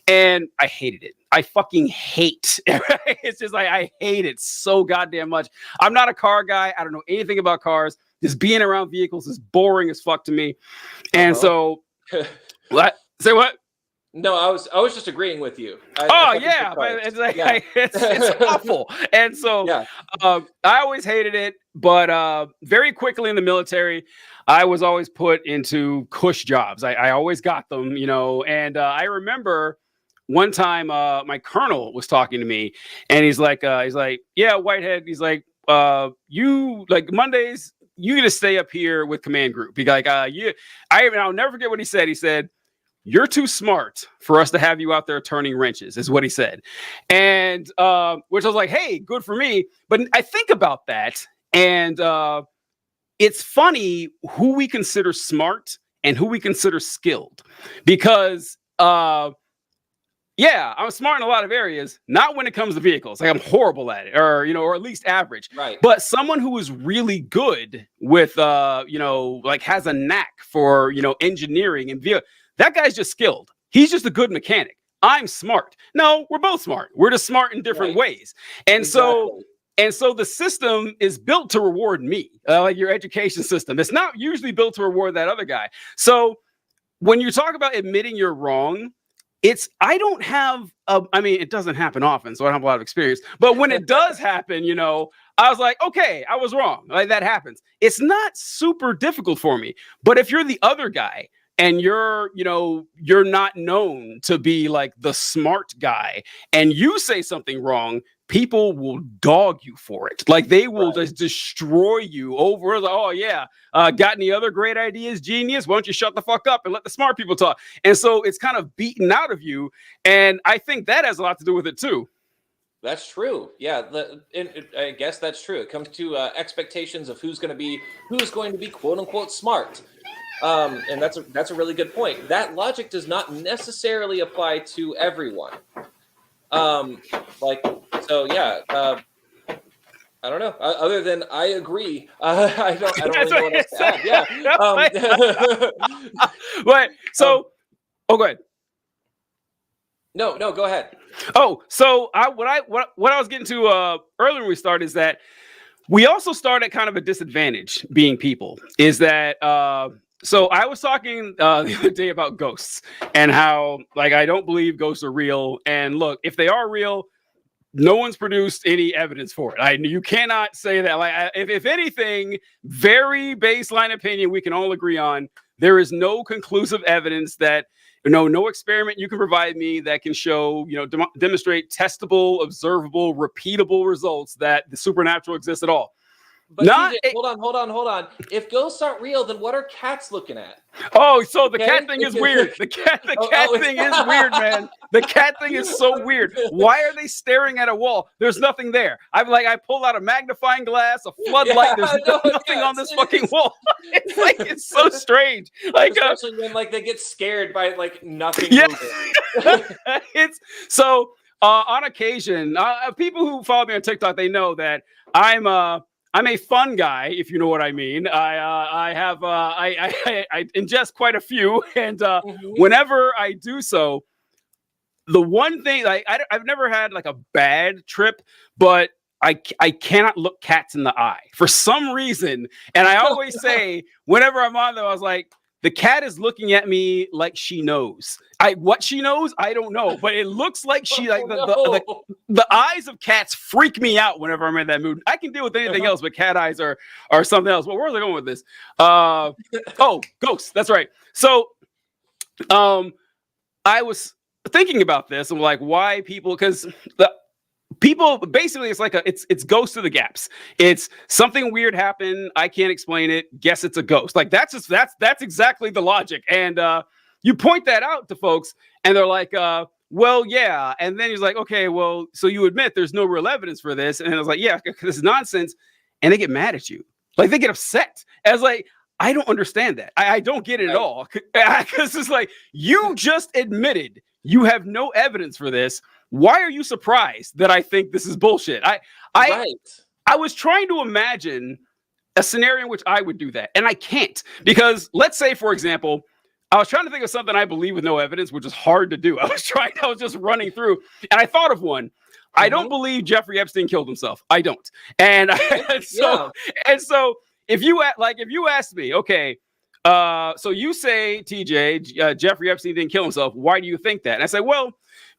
And I hated it. I fucking hate. It's just like, I hate it so goddamn much. I'm not a car guy. I don't know anything about cars. Just being around vehicles is boring as fuck to me. And so what? Say what? No, I was just agreeing with you. But it's like it's awful. And so I always hated it, but very quickly in the military, I was always put into cush jobs. I always got them, and I remember one time my colonel was talking to me, and he's like, yeah, Whitehead. He's like, you like Mondays, you gonna stay up here with command group. He's like, I'll never forget what he said. He said, "You're too smart for us to have you out there turning wrenches," is what he said. And which I was like, hey, good for me. But I think about that, and it's funny who we consider smart and who we consider skilled, because I'm smart in a lot of areas, not when it comes to vehicles. Like, I'm horrible at it, or at least average. Right. But someone who is really good with, like has a knack for, engineering and vehicle, that guy's just skilled. He's just a good mechanic. I'm smart. No, we're both smart. We're just smart in different ways. And so the system is built to reward me, like your education system. It's not usually built to reward that other guy. So when you talk about admitting you're wrong, I don't have, it doesn't happen often, so I don't have a lot of experience. But when it does happen, I was like, okay, I was wrong. Like, that happens. It's not super difficult for me. But if you're the other guy and you're not known to be like the smart guy, and you say something wrong, people will dog you for it. Like, they will just destroy you over. Like, oh yeah, got any other great ideas, genius? Why don't you shut the fuck up and let the smart people talk? And so it's kind of beaten out of you. And I think that has a lot to do with it too. That's true. Yeah, I guess that's true. It comes to expectations of who's going to be quote unquote smart. And that's a really good point. That logic does not necessarily apply to everyone. I don't know. Other than I agree, I don't really know what else to add. Yeah. Right. So, go ahead. No, go ahead. Oh, so what I was getting to earlier when we started is that we also start at kind of a disadvantage being people. Is that so I was talking the other day about ghosts and how, like, I don't believe ghosts are real. And look, if they are real, no one's produced any evidence for it. You cannot say that. Like, if anything, very baseline opinion we can all agree on, there is no conclusive evidence that, no experiment you can provide me that can show, demonstrate testable, observable, repeatable results that the supernatural exists at all. But TJ, hold on. If ghosts aren't real, then what are cats looking at? Oh, so the cat thing is weird. The cat thing is weird, man. The cat thing is so weird. Why are they staring at a wall? There's nothing there. I pull out a magnifying glass, a floodlight. There's nothing on this fucking wall. It's so strange. Especially when they get scared by nothing moving. It's so on occasion, people who follow me on TikTok, they know that I'm a fun guy, if you know what I mean. I ingest quite a few, and whenever I do so, the one thing I've never had like a bad trip, but I cannot look cats in the eye for some reason. And I always say, whenever I'm on them, I was like, the cat is looking at me like she knows. What she knows, I don't know, but it looks like she the eyes of cats freak me out whenever I'm in that mood. I can deal with anything else, but cat eyes are something else. But where was I going with this? Ghosts. That's right. So, I was thinking about this and like why people, because people basically it's ghost of the gaps. It's something weird happened. I can't explain it. Guess it's a ghost. Like that's exactly the logic. And you point that out to folks and they're like, well, yeah. And then he's like, okay, well, so you admit there's no real evidence for this. And I was like, yeah, this is nonsense. And they get mad at you. Like they get upset. And I was like, I don't understand that. I don't get it at all. Because it's like, you just admitted you have no evidence for this. Why are you surprised that I think this is bullshit? I was trying to imagine a scenario in which I would do that, and I can't. Because let's say, for example, I was trying to think of something I believe with no evidence, which is hard to do. I was just running through, and I thought of one. I don't believe Jeffrey Epstein killed himself. I don't. And so if you ask me, okay, so you say, TJ, Jeffrey Epstein didn't kill himself. Why do you think that? And I say, well,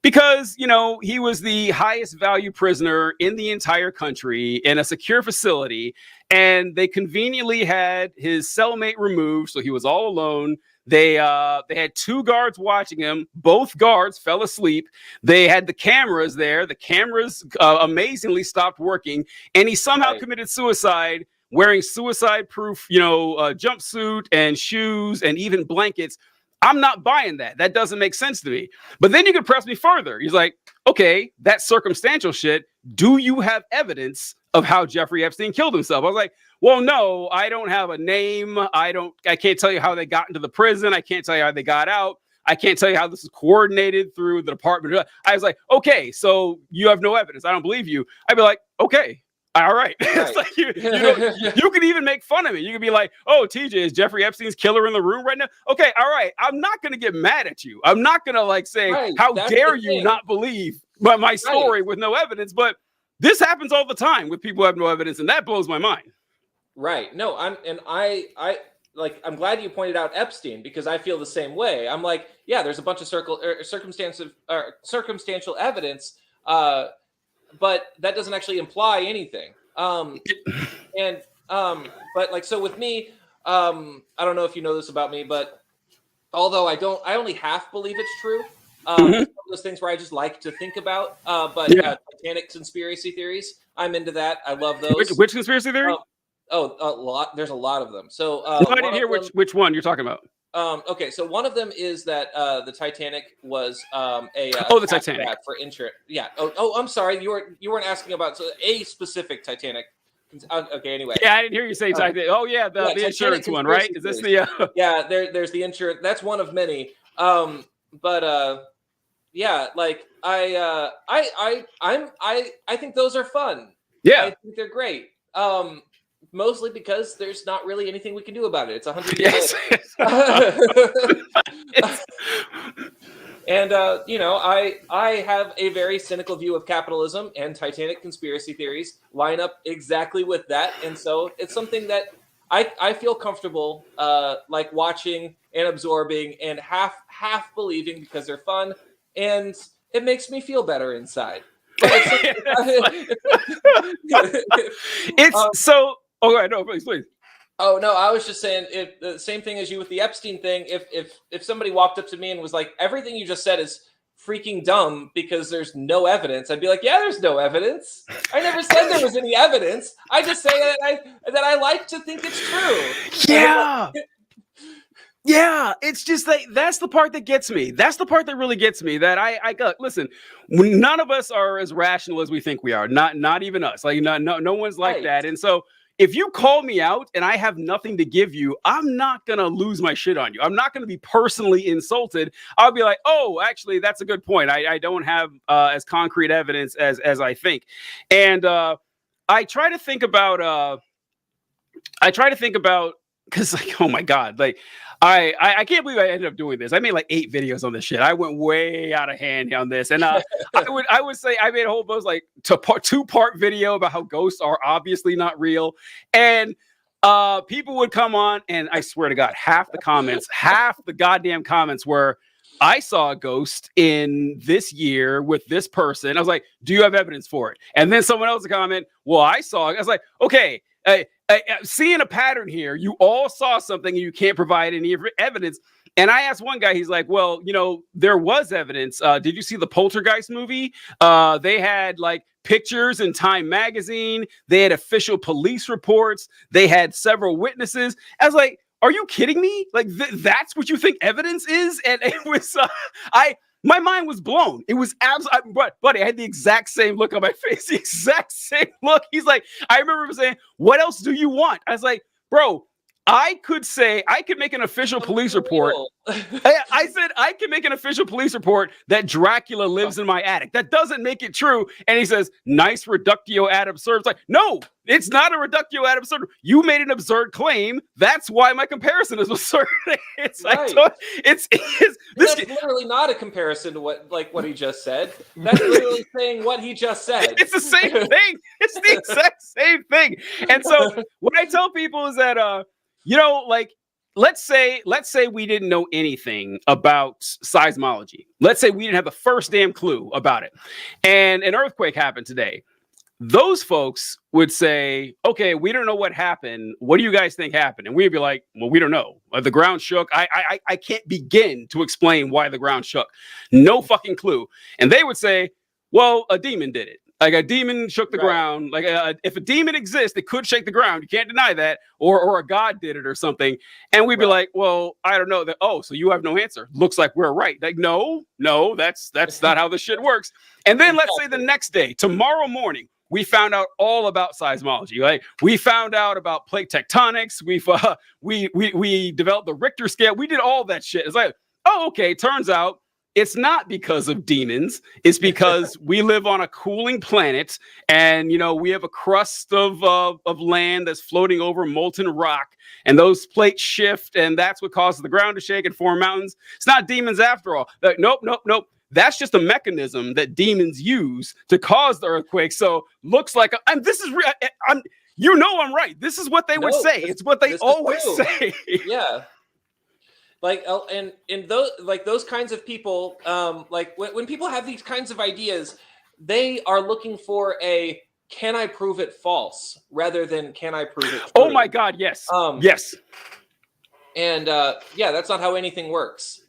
because, he was the highest value prisoner in the entire country in a secure facility, and they conveniently had his cellmate removed, so he was all alone. They had 2 guards watching him. Both guards fell asleep. They had the cameras there. The cameras amazingly stopped working, and he somehow committed suicide wearing suicide-proof, jumpsuit and shoes and even blankets. I'm not buying that. That doesn't make sense to me. But then you can press me further. He's like, okay, that's circumstantial shit. Do you have evidence of how Jeffrey Epstein killed himself? I was like, well, no, I don't have a name. I can't tell you how they got into the prison. I can't tell you how they got out. I can't tell you how this is coordinated through the department. I was like, okay, so you have no evidence. I don't believe you. I'd be like, okay. All right. It's like you can even make fun of me. You can be like, oh, TJ, is Jeffrey Epstein's killer in the room right now? Okay, all right. I'm not going to get mad at you. I'm not going to say, how dare you not believe my story with no evidence? But this happens all the time with people who have no evidence, and that blows my mind. Right. No, I'm glad you pointed out Epstein, because I feel the same way. I'm like, yeah, there's a bunch of circumstantial evidence, but that doesn't actually imply anything. But so with me, I don't know if you know this about me, but although I only half believe it's true. It's one of those things where I just like to think about. Titanic conspiracy theories, I'm into that. I love those. Which conspiracy theory? A lot. There's a lot of them. So I didn't hear which one you're talking about. Okay, so one of them is that the Titanic was the Titanic for insurance. Yeah. I'm sorry. You weren't asking about a specific Titanic. Okay. Anyway. Yeah, I didn't hear you say Titanic. The insurance one, right? Is this the? Yeah. There's the insurance. That's one of many. Yeah. Like I think those are fun. Yeah. I think they're great. Mostly because there's not really anything we can do about it. It's 100 years later. And I have a very cynical view of capitalism, and Titanic conspiracy theories line up exactly with that. And so it's something that I feel comfortable like watching and absorbing and half believing, because they're fun and it makes me feel better inside. It's so. Oh, right, no, please. Oh no, I was just saying, if the same thing as you with the Epstein thing. If somebody walked up to me and was like, "Everything you just said is freaking dumb because there's no evidence," I'd be like, "Yeah, there's no evidence. I never said there was any evidence. I just say that I like to think it's true." Yeah. Yeah, it's just like, that's the part that gets me. That's the part that really gets me. That I got. Listen, none of us are as rational as we think we are. Not even us. Like no one's like that. And so, if you call me out and I have nothing to give you, I'm not going to lose my shit on you. I'm not going to be personally insulted. I'll be like, oh, actually, that's a good point. I don't have as concrete evidence as I think. And I try to think about, because like, oh my God, like I can't believe I ended up doing this. I made like 8 videos on this shit. I went way out of hand on this. And I would say I made a whole bunch, like 2-part video about how ghosts are obviously not real. And people would come on, and I swear to God, half the goddamn comments were, I saw a ghost in this year with this person. I was like, do you have evidence for it? And then someone else would comment, well, I saw it. I was like, okay, seeing a pattern here. You all saw something and you can't provide any evidence. And I asked one guy, he's like, well, there was evidence. Did you see the Poltergeist movie? They had like pictures in Time magazine. They had official police reports. They had several witnesses. I was like, are you kidding me? Like, that's what you think evidence is? And it was, my mind was blown. It was absolutely, buddy, I had the exact same look on my face, the exact same look. He's like, I remember him saying, what else do you want? I was like, bro, I could make an official police report. I said I can make an official police report that Dracula lives in my attic. That doesn't make it true. And he says, nice reductio ad absurdum. It's like, no, it's not a reductio ad absurdum. You made an absurd claim. That's why my comparison is absurd. It's right. It's that's literally not a comparison to what he just said. That's literally saying what he just said. It's the same thing. It's the exact same thing. And so what I tell people is that like, let's say we didn't know anything about seismology. Let's say we didn't have the first damn clue about it, and an earthquake happened today. Those folks would say, okay, we don't know what happened. What do you guys think happened? And we'd be like, well, we don't know. The ground shook. I can't begin to explain why the ground shook. No fucking clue. And they would say, well, a demon did it. Like a demon shook the ground. Like if a demon exists, it could shake the ground. You can't deny that. Or a god did it or something. And we'd be like, well, I don't know. So you have no answer. Looks like we're right. Like, no, that's not how this shit works. And then let's say the next day, tomorrow morning, we found out all about seismology. Like we found out about plate tectonics. We developed the Richter scale. We did all that shit. It's like, oh, okay. Turns out it's not because of demons. It's because we live on a cooling planet, and we have a crust of land that's floating over molten rock, and those plates shift, and that's what causes the ground to shake and form mountains. It's not demons after all. Like, nope. That's just a mechanism that demons use to cause the earthquake. So looks like, and this is real. I'm right. This is what they would say. It's what they always say. Yeah. Like, and in those kinds of people, like when people have these kinds of ideas, they are looking for a can I prove it false rather than can I prove it true? Oh my God, yes. Yes. And that's not how anything works.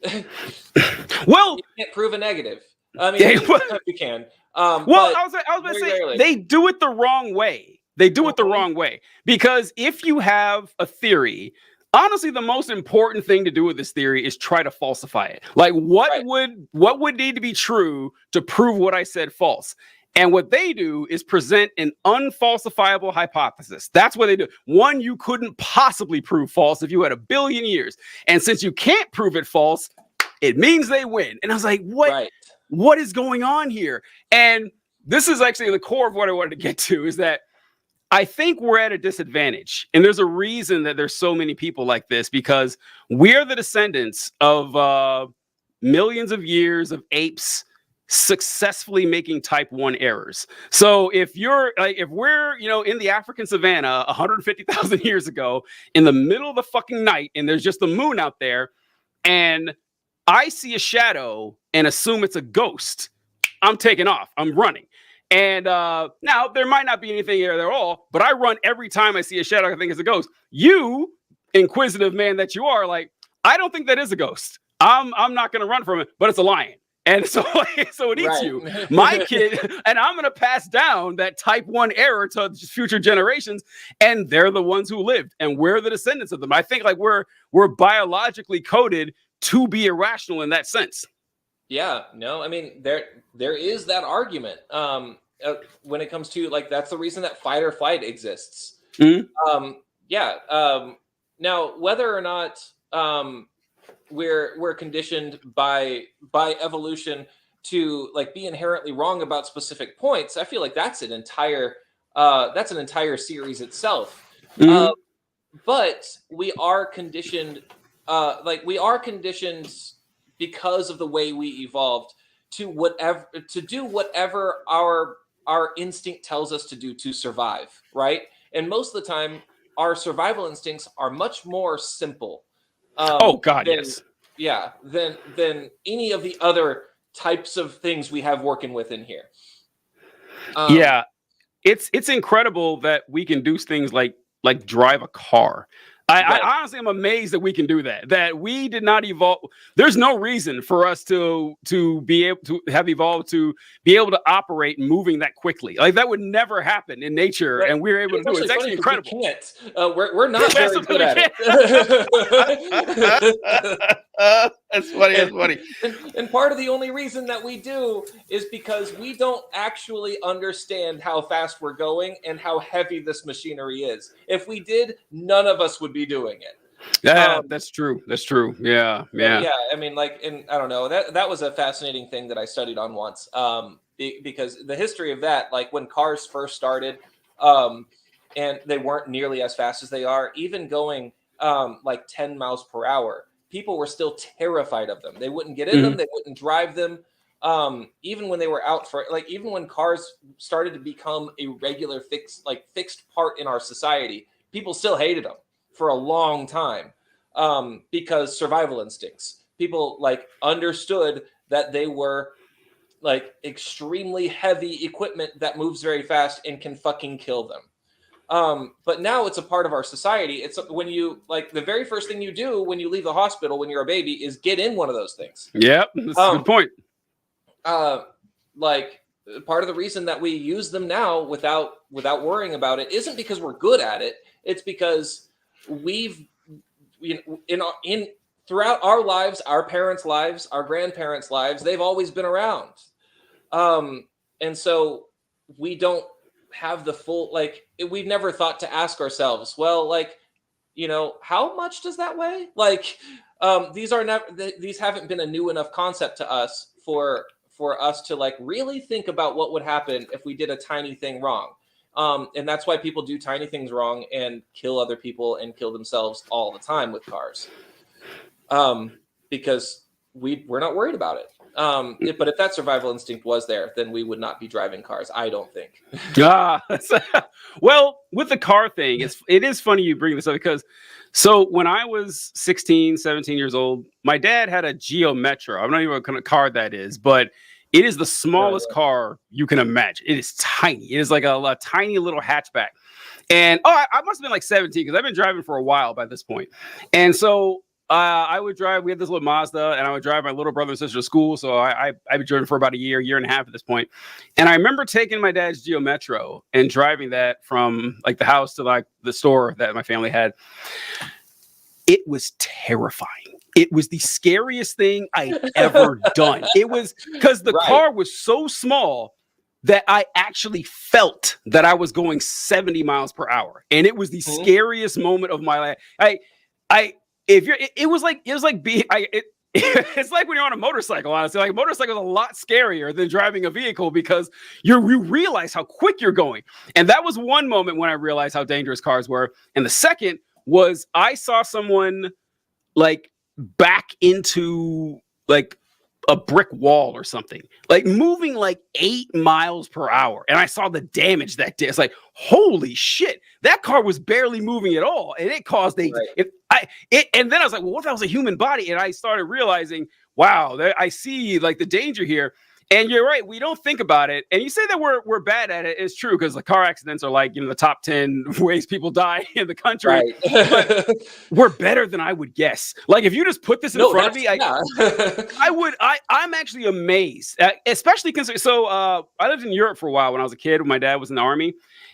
Well, you can't prove a negative. I mean, you can. I was going to say rarely. They do it the wrong way. They do it the wrong way, because if you have a theory, honestly, the most important thing to do with this theory is try to falsify it. Like what would need to be true to prove what I said false? And what they do is present an unfalsifiable hypothesis. That's what they do. One you couldn't possibly prove false if you had 1 billion years. And since you can't prove it false, it means they win. And I was like, what is going on here? And this is actually the core of what I wanted to get to, is that I think we're at a disadvantage. And there's a reason that there's so many people like this, because we're the descendants of millions of years of apes successfully making type 1 errors. So if we're in the African savannah 150,000 years ago in the middle of the fucking night, and there's just the moon out there, and I see a shadow and assume it's a ghost, I'm taking off. I'm running. And now there might not be anything there at all, but I run every time I see a shadow I think it's a ghost. You, inquisitive man that you are, like, I don't think that is a ghost. I'm not going to run from it, but it's a lion. And so it eats you, my kid, and I'm going to pass down that type 1 error to future generations, and they're the ones who lived, and we're the descendants of them. I think like we're biologically coded to be irrational in that sense. Yeah, no, I mean, there is that argument when it comes to, like, that's the reason that fight or flight exists. Mm-hmm. Now, whether or not we're conditioned by evolution to like be inherently wrong about specific points, I feel like that's an entire series itself. Mm-hmm. But we are conditioned, because of the way we evolved to do whatever our instinct tells us to do to survive, right? And most of the time, our survival instincts are much more simple. Yes. Yeah, than any of the other types of things we have working with in here. Yeah, it's incredible that we can do things like drive a car. I honestly am amazed that we can do that. That we did not evolve. There's no reason for us to be able to have evolved to be able to operate moving that quickly. Like that would never happen in nature, and we're able to do it. It's actually incredible. We can't. We're not very good at it. That's funny. That's funny. And part of the only reason that we do is because we don't actually understand how fast we're going and how heavy this machinery is. If we did, none of us would be be doing it. Yeah, that's true. That's true. Yeah. Yeah. I mean, like, and I don't know, that was a fascinating thing that I studied on once. Because the history of that, like when cars first started, and they weren't nearly as fast as they are, even going like 10 miles per hour, people were still terrified of them. They wouldn't get in them, they wouldn't drive them. Even when they were out for, like, even when cars started to become a regular fixed part in our society, people still hated them for a long time, because survival instincts. People like understood that they were like extremely heavy equipment that moves very fast and can fucking kill them. But now it's a part of our society. It's when you, like, the very first thing you do when you leave the hospital when you're a baby is get in one of those things. Yep, that's a good point. Like, part of the reason that we use them now without worrying about it isn't because we're good at it. It's because we've, in throughout our lives, our parents' lives, our grandparents' lives, they've always been around. And so we don't have the full, like, we've never thought to ask ourselves, well, like, how much does that weigh? Like, these haven't been a new enough concept to us for us to like really think about what would happen if we did a tiny thing wrong. And that's why people do tiny things wrong and kill other people and kill themselves all the time with cars. Because we're not worried about it. But if that survival instinct was there, then we would not be driving cars, I don't think. Well, with the car thing, it is funny you bring this up, because so when I was 16, 17 years old, my dad had a Geo Metro. I don't know what kind of car that is, but it is the smallest car you can imagine. It is tiny. It is like a tiny little hatchback. And I must have been like 17 because I've been driving for a while by this point. And so I would drive. We had this little Mazda, and I would drive my little brother and sister to school. So I've been driving for about a year and a half at this point. And I remember taking my dad's Geo Metro and driving that from like the house to like the store that my family had. It was terrifying. It was the scariest thing I'd ever done. It was because the car was so small that I actually felt that I was going 70 miles per hour. And it was the scariest moment of my life. It's like when you're on a motorcycle, honestly. Like, a motorcycle is a lot scarier than driving a vehicle because you realize how quick you're going. And that was one moment when I realized how dangerous cars were. And the second was I saw someone like back into like a brick wall or something, like moving like 8 miles per hour. And I saw the damage that did. It's like, holy shit, that car was barely moving at all. And it caused and then I was like, well, what if that was a human body? And I started realizing, wow, I see like the danger here. And you're right, we don't think about it. And you say that we're bad at it. It's true, because the car accidents are like, the top 10 ways people die in the country. Right. But we're better than I would guess. Like, if you just put this in front of me, I'm actually amazed, especially considering. So I lived in Europe for a while when I was a kid, when my dad was in the army.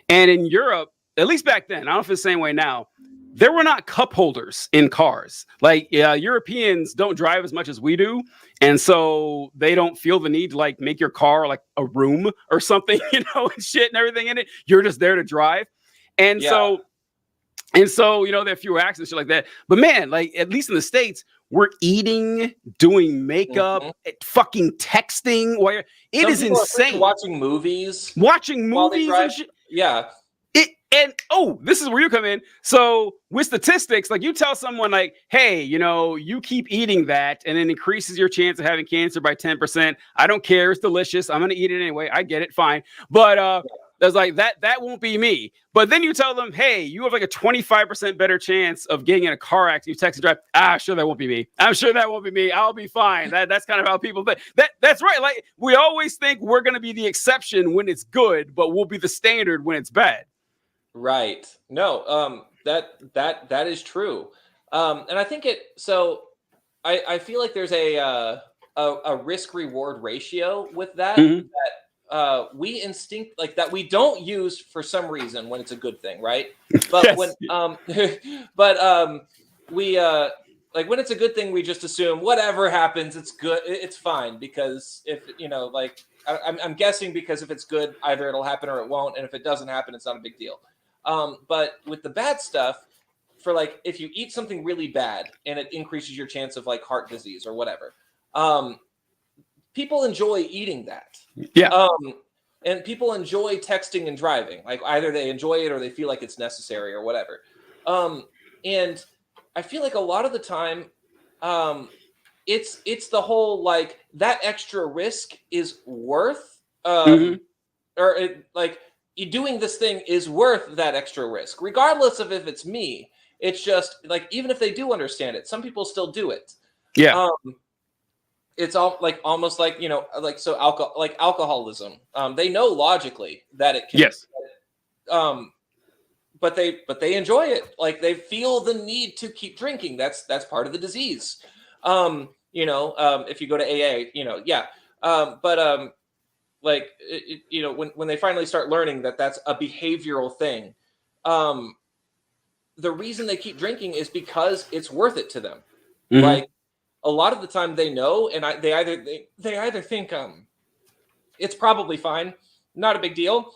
And in Europe, at least back then, I don't know if it's the same way now, there were not cup holders in cars. Like, Europeans don't drive as much as we do. And so they don't feel the need to like make your car like a room or something, and shit and everything in it. You're just there to drive. And so, there are fewer accidents, shit like that. But man, like, at least in the States, we're eating, doing makeup, fucking texting. It is insane. Watching movies and shit. Yeah. This is where you come in. So with statistics, like, you tell someone like, hey, you keep eating that and it increases your chance of having cancer by 10%. I don't care. It's delicious. I'm going to eat it anyway. I get it. Fine. But there's like that won't be me. But then you tell them, hey, you have like a 25% better chance of getting in a car accident. You text and drive. Sure, that won't be me. I'm sure that won't be me. I'll be fine. That's kind of how people think. That's right. Like, we always think we're going to be the exception when it's good, but we'll be the standard when it's bad. Right. No, that is true. And I think I feel like there's a risk reward ratio with that, that we that we don't use for some reason when it's a good thing. Right. But we when it's a good thing, we just assume whatever happens, it's good. It's fine, because if, I'm guessing, because if it's good, either it'll happen or it won't. And if it doesn't happen, it's not a big deal. But with the bad stuff, for like if you eat something really bad and it increases your chance of like heart disease or whatever, people enjoy eating that. Yeah. And people enjoy texting and driving. Like either they enjoy it or they feel like it's necessary or whatever. And I feel like a lot of the time, it's the whole like that extra risk is worth, or like you doing this thing is worth that extra risk, regardless of if it's me. It's just like even if they do understand it, some people still do it. Yeah. It's all like almost like like so alcoholism. They know logically that it can. Yes. But they enjoy it. Like they feel the need to keep drinking. That's part of the disease. If you go to AA, yeah. Like when they finally start learning that that's a behavioral thing, the reason they keep drinking is because it's worth it to them. Mm-hmm. Like a lot of the time they know, and they either think it's probably fine, not a big deal,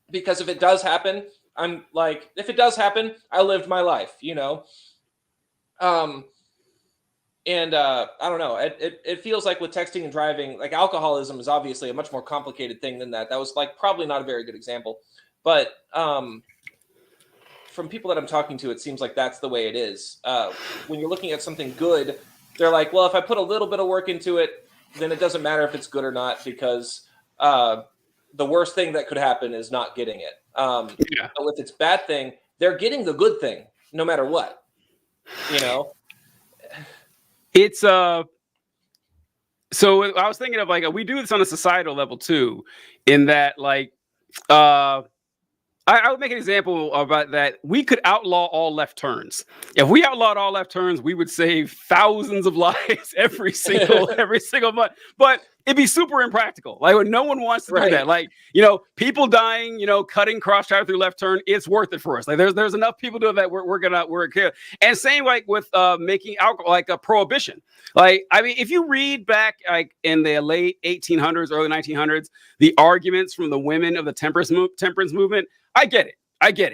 because if it does happen, I'm like, if it does happen, I lived my life, And I don't know. It feels like with texting and driving, like alcoholism is obviously a much more complicated thing than that. That was like probably not a very good example, but from people that I'm talking to, it seems like that's the way it is. When you're looking at something good, they're like, well, if I put a little bit of work into it, then it doesn't matter if it's good or not, because the worst thing that could happen is not getting it. But with its bad thing, they're getting the good thing no matter what, It's so I was thinking of like we do this on a societal level too, in that like I would make an example about that. We could outlaw all left turns. If we outlawed all left turns, we would save thousands of lives every single month. But it'd be super impractical. Like no one wants to do that. Like, people dying, cutting cross traffic through left turn, it's worth it for us. Like there's enough people doing that we're okay. And same like with making alcohol like a prohibition. Like, I mean, if you read back like in the late 1800s, early 1900s, the arguments from the women of the temperance movement, I get it.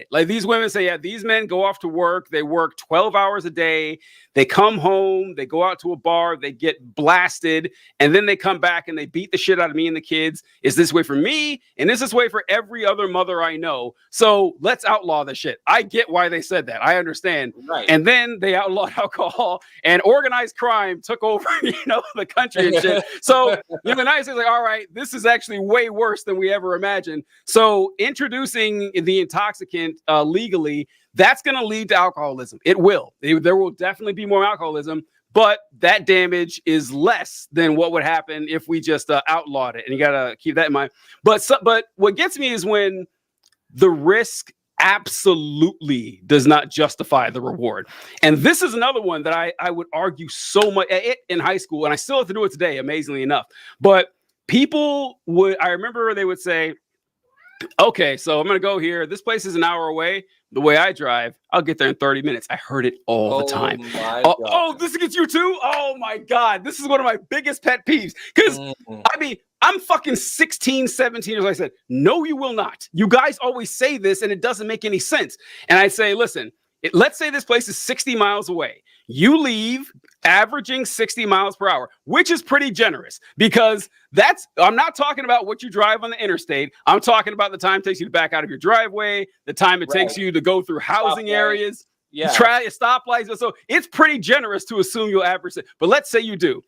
Like these women say, yeah, these men go off to work. They work 12 hours a day. They come home. They go out to a bar. They get blasted. And then they come back and they beat the shit out of me and the kids. Is this way for me? And is this way for every other mother I know? So let's outlaw the shit. I get why they said that. I understand. Right. And then they outlawed alcohol and organized crime took over, the country and shit. So, the United States is like, all right, this is actually way worse than we ever imagined. So introducing the intoxicant legally, that's going to lead to alcoholism. It will. There will definitely be more alcoholism, but that damage is less than what would happen if we just outlawed it. And you got to keep that in mind. But what gets me is when the risk absolutely does not justify the reward. And this is another one that I would argue so much in high school, and I still have to do it today, amazingly enough. But I remember they would say, okay, so I'm going to go here. This place is an hour away. The way I drive, I'll get there in 30 minutes. I heard it all the time. This gets you too? Oh my God. This is one of my biggest pet peeves. Because, I mean, I'm fucking 16, 17 years old. I said, no, you will not. You guys always say this and it doesn't make any sense. And I say, listen, let's say this place is 60 miles away. You leave averaging 60 miles per hour, which is pretty generous because I'm not talking about what you drive on the interstate. I'm talking about the time it takes you to back out of your driveway, the time it takes you to go through housing areas, try stoplights. So it's pretty generous to assume you'll average it. But let's say you do.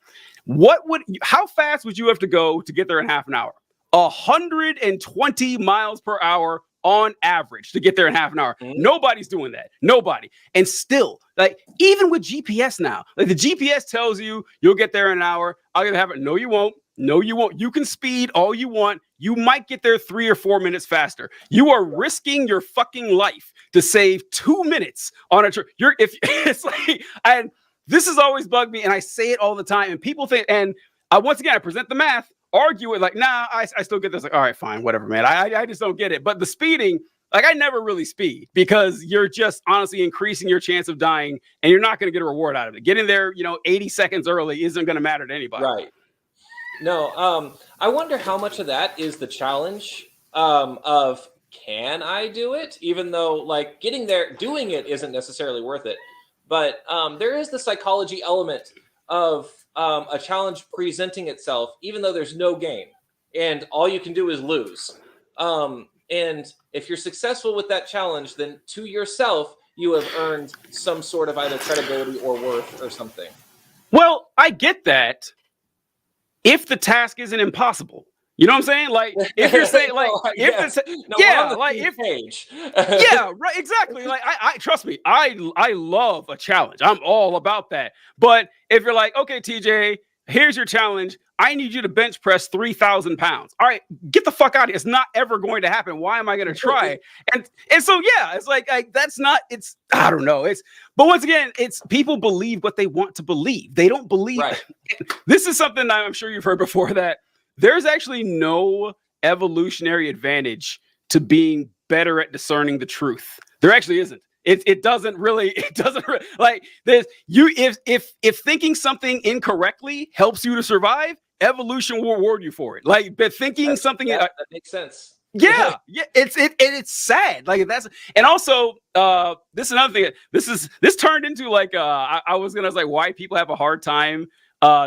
How fast would you have to go to get there in half an hour? 120 miles per hour on average to get there in half an hour. Nobody's doing that. Nobody. And still, like, even with GPS now, like the GPS tells you you'll get there in an hour. I'll get half it. No, you won't. No, you won't. You can speed all you want. You might get there 3 or 4 minutes faster. You are risking your fucking life to save 2 minutes on a trip. It's like, and this has always bugged me, and I say it all the time. And people think, and once again, I present the math, argue it like, nah, I still get this. Like, all right, fine, whatever, man. I just don't get it. But the speeding, like, I never really speed because you're just honestly increasing your chance of dying, and you're not going to get a reward out of it. Getting there, 80 seconds early isn't going to matter to anybody. Right. No, I wonder how much of that is the challenge of can I do it? Even though like getting there, doing it isn't necessarily worth it. But there is the psychology element of a challenge presenting itself, even though there's no gain and all you can do is lose. And if you're successful with that challenge, then to yourself, you have earned some sort of either credibility or worth or something. Well, I get that if the task isn't impossible. You know what I'm saying? Like if you're saying like if it's page. Yeah, right, exactly. Like I trust me, I love a challenge. I'm all about that. But if you're like, okay, TJ, here's your challenge. I need you to bench press 3,000 pounds. All right, get the fuck out of here. It's not ever going to happen. Why am I going to try? And so, yeah, it's like that's not, it's, I don't know. But once again, it's people believe what they want to believe. They don't believe. Right. This is something that I'm sure you've heard before, that there's actually no evolutionary advantage to being better at discerning the truth. There actually isn't. It doesn't really like this. If thinking something incorrectly helps you to survive, evolution will reward you for it. Like, but thinking something that makes sense. Yeah, it's sad. Like that's, and also this is another thing. This turned into like I was like why people have a hard time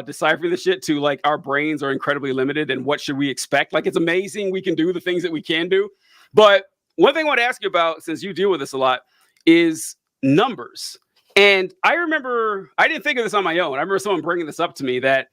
deciphering the shit to like our brains are incredibly limited and what should we expect. Like it's amazing we can do the things that we can do, but one thing I want to ask you about, since you deal with this a lot, is numbers. And I remember, I didn't think of this on my own. I remember someone bringing this up to me, that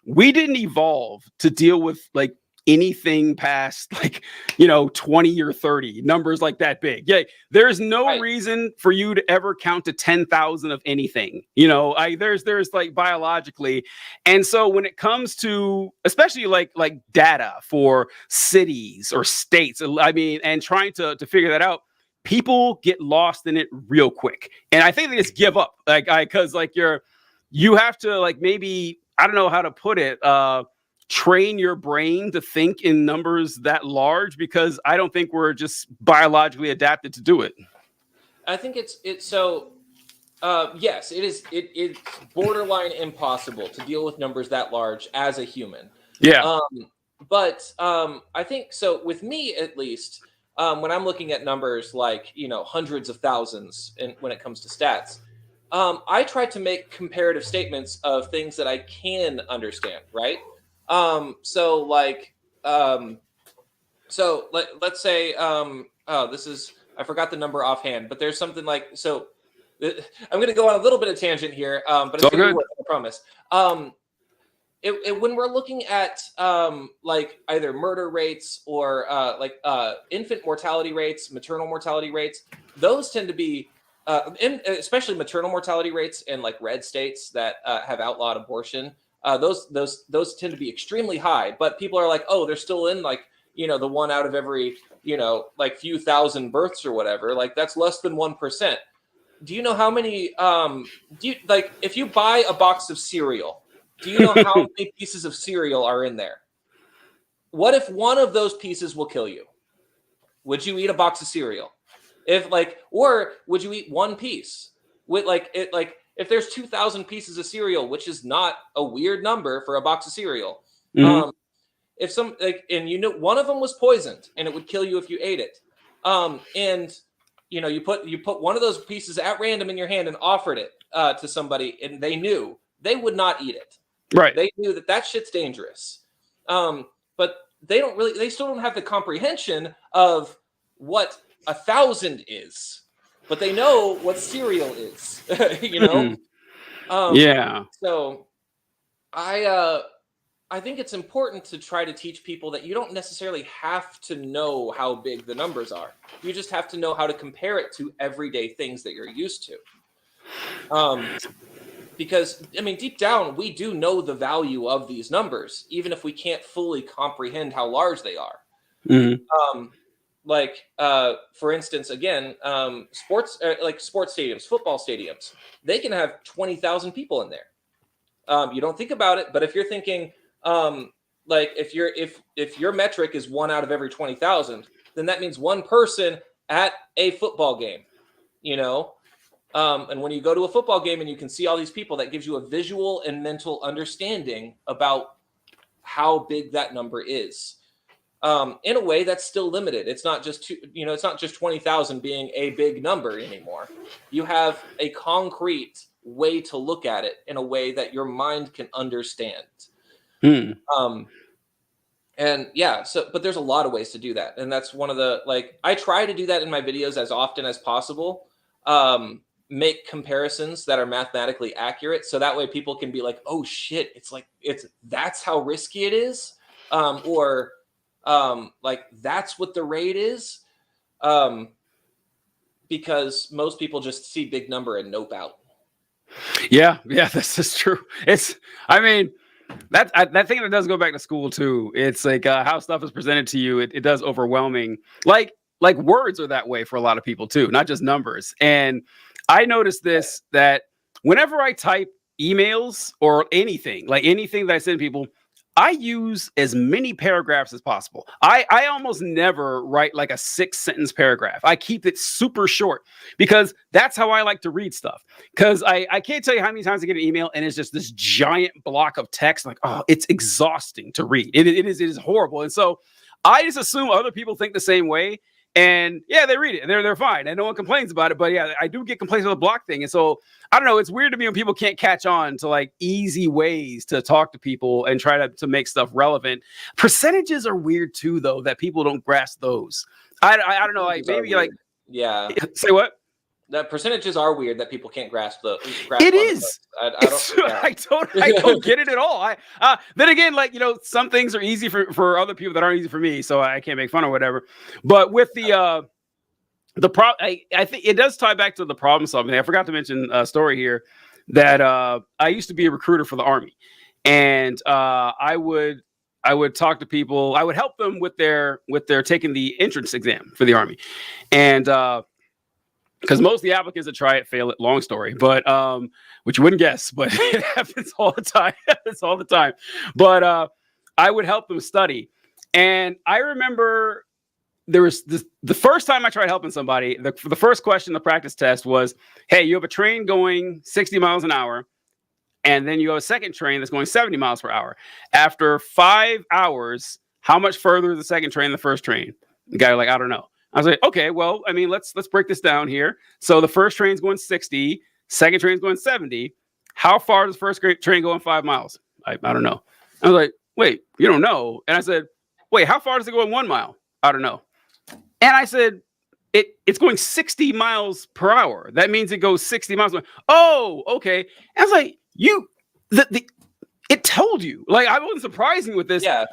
we didn't evolve to deal with like anything past like, 20 or 30 numbers like that big. Yeah. There's no reason for you to ever count to 10,000 of anything, there's like biologically. And so when it comes to, especially like data for cities or states, I mean, and trying to figure that out, people get lost in it real quick. And I think they just give up. Cause like you have to like, maybe, I don't know how to put it, train your brain to think in numbers that large, because I don't think we're just biologically adapted to do it. I think it's so yes, it is. It's borderline impossible to deal with numbers that large as a human. Yeah. But I think so with me, at least, when I'm looking at numbers like, hundreds of thousands, and when it comes to stats, I try to make comparative statements of things that I can understand, right? Let's say, this is, I forgot the number offhand, but there's something like, so I'm going to go on a little bit of tangent here, but it's going to be worth it, I promise. When we're looking at like either murder rates or infant mortality rates, maternal mortality rates, those tend to be, especially maternal mortality rates in like red states that have outlawed abortion. Those tend to be extremely high, but people are like, oh, they're still in like, the one out of every, like few thousand births or whatever. Like that's less than 1%. Do you know how many, if you buy a box of cereal, do you know how many pieces of cereal are in there? What if one of those pieces will kill you? Would you eat a box of cereal? Or would you eat one piece? If there's 2,000 pieces of cereal, which is not a weird number for a box of cereal, mm-hmm. If some one of them was poisoned and it would kill you if you ate it, you put one of those pieces at random in your hand and offered it to somebody, and they knew, they would not eat it. Right. They knew that shit's dangerous. But they still don't have the comprehension of what 1,000 is. But they know what cereal is, Mm-hmm. Yeah. So I think it's important to try to teach people that you don't necessarily have to know how big the numbers are. You just have to know how to compare it to everyday things that you're used to. Because, I mean, deep down, we do know the value of these numbers, even if we can't fully comprehend how large they are. Mm-hmm. For instance, again, sports stadiums, football stadiums, they can have 20,000 people in there. You don't think about it, but if you're thinking, if your metric is 1 out of every 20,000, then that means one person at a football game, and when you go to a football game and you can see all these people, that gives you a visual and mental understanding about how big that number is. in a way that's still limited. It's not just it's not just 20,000 being a big number anymore. You have a concrete way to look at it in a way that your mind can understand. And yeah, but there's a lot of ways to do that. And that's one of the, I try to do that in my videos as often as possible. Make comparisons that are mathematically accurate. So that way people can be like, oh shit, that's how risky it is. Or that's what the rate is. Because most people just see big number and nope out. Yeah, this is true. I think that does go back to school too. It's like how stuff is presented to you. It does overwhelming. Like words are that way for a lot of people too, not just numbers. And I noticed this, that whenever I type emails or anything that I send people, I use as many paragraphs as possible. I almost never write like a 6-sentence paragraph. I keep it super short because that's how I like to read stuff. Because I can't tell you how many times I get an email and it's just this giant block of text. Like, oh, it's exhausting to read. It is horrible. And so I just assume other people think the same way. And yeah, they read it and they're fine. And no one complains about it. But yeah, I do get complaints with the block thing. And so I don't know. It's weird to me when people can't catch on to like easy ways to talk to people and try to make stuff relevant. Percentages are weird too, though, that people don't grasp those. I don't know. Like maybe like, yeah. Say what? The percentages are weird that people can't grasp. It is. I don't get it at all. Then again, some things are easy for other people that aren't easy for me, so I can't make fun or whatever. But with the I think it does tie back to the problem solving. I forgot to mention a story here that I used to be a recruiter for the Army, and I would talk to people. I would help them with their taking the entrance exam for the Army, and because most of the applicants that try it fail it. Long story, but which you wouldn't guess, but it happens all the time. But I would help them study, and I remember there was the first time I tried helping somebody. The first question, the practice test was, "Hey, you have a train going 60 miles an hour, and then you have a second train that's going 70 miles per hour. After 5 hours, how much further is the second train than the first train?" The guy was like, "I don't know." I was like, okay, well, I mean, let's break this down here. So the first train's going 60, second train's going 70. How far does the first train go in 5 miles? I don't know. I was like, wait, you don't know? And I said, wait, how far does it go in 1 mile? I don't know. And I said, it's going 60 miles per hour. That means it goes 60 miles. Oh, okay. And I was like, it told you. Like, I wasn't surprising with this. Yeah.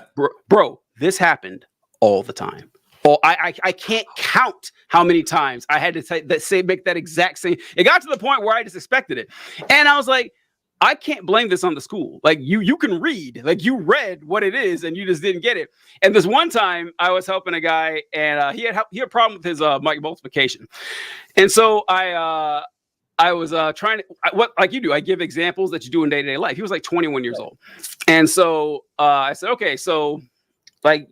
Bro, this happened all the time. Oh, I can't count how many times I had to make that exact same. It got to the point where I just expected it. And I was like, I can't blame this on the school. Like you can read, like you read what it is and you just didn't get it. And this one time I was helping a guy and he had a problem with his multiplication. And so I was trying to, like you do, I give examples that you do in day-to-day life. He was like 21 years old. And so I said, okay, so like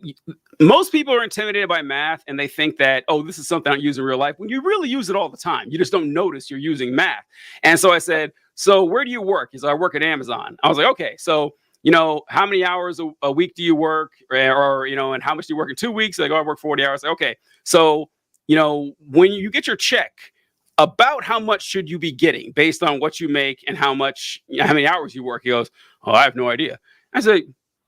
most people are intimidated by math and they think that, oh, this is something I use in real life, when you really use it all the time. You just don't notice you're using math. And so I said, so where do you work? He said, I work at Amazon. I was like, okay, so, how many hours a week do you work? Or, and how much do you work in 2 weeks? Like, oh, I work 40 hours. Okay. So, when you get your check, about how much should you be getting based on what you make and how many hours you work? He goes, oh, I have no idea. I said,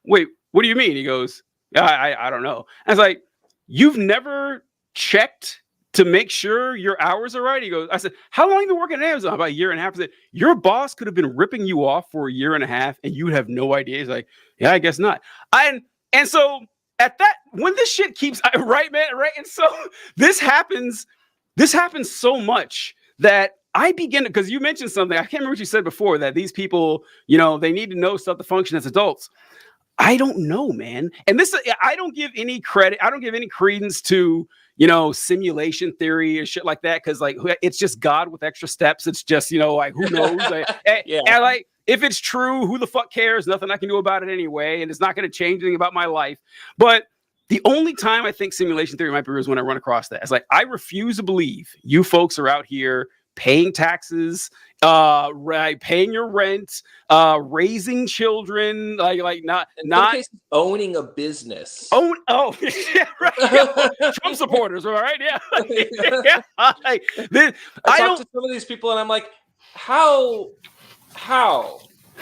wait, what do you mean? He goes, I don't know. I was like, you've never checked to make sure your hours are right? He goes, I said, how long have you been working at Amazon? About a year and a half. I said, your boss could have been ripping you off for a year and a half and you'd have no idea. He's like, yeah, I guess not. And so at that, when this shit keeps right, man, right. And so this happens so much that I begin to, because you mentioned something, I can't remember what you said before, that these people, they need to know stuff to function as adults. I don't know, man. And this, I don't give any credit. I don't give any credence to, simulation theory and shit like that. Cause like, it's just God with extra steps. It's just, like, who knows? Yeah. And like, if it's true, who the fuck cares? Nothing I can do about it anyway. And it's not going to change anything about my life. But the only time I think simulation theory might be real is when I run across that. It's like, I refuse to believe you folks are out here paying taxes, right, paying your rent, raising children, like not In some not cases, owning a business. own. Oh, yeah, right. Yeah. Trump supporters, all right, yeah, yeah. I I talk don't. to some of these people and I'm like, how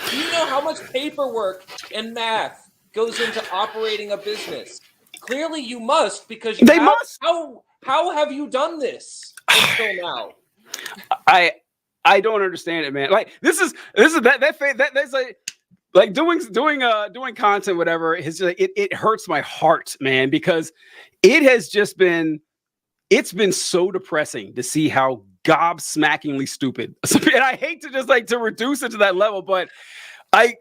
do you know how much paperwork and math goes into operating a business? Clearly you must, because you They have. must. How have you done this until now? I don't understand it, man. Like this is that's like doing content, whatever. It hurts my heart, man, because it has just been it's been so depressing to see how gobsmackingly stupid. And I hate to just like to reduce it to that level, but this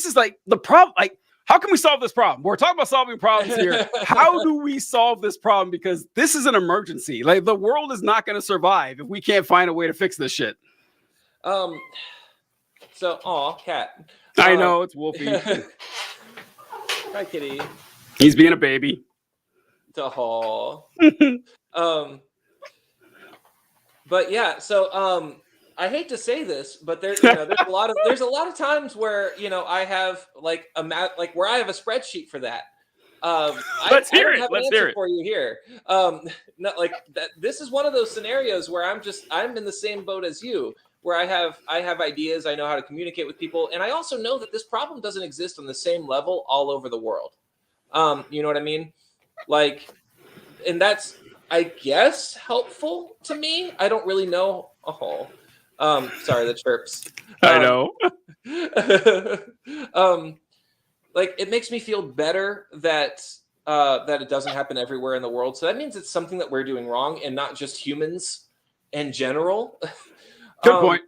is like the problem. Like, how can we solve this problem? We're talking about solving problems here. How do we solve this problem? Because this is an emergency. Like, the world is not going to survive if we can't find a way to fix this shit. So, cat. I know, it's Wolfie. Hi, kitty. He's being a baby. But yeah, so I hate to say this, but there's a lot of times where I have like where I have a spreadsheet for that. Let's hear I don't it. have Let's an hear answer it for you here. Not like that. This is one of those scenarios where I'm in the same boat as you, where I have ideas, I know how to communicate with people, and I also know that this problem doesn't exist on the same level all over the world. You know what I mean? Like, and that's, I guess, helpful to me. I don't really know. Sorry, the chirps. I know. Like, it makes me feel better that it doesn't happen everywhere in the world. So that means it's something that we're doing wrong, and not just humans in general. Good point.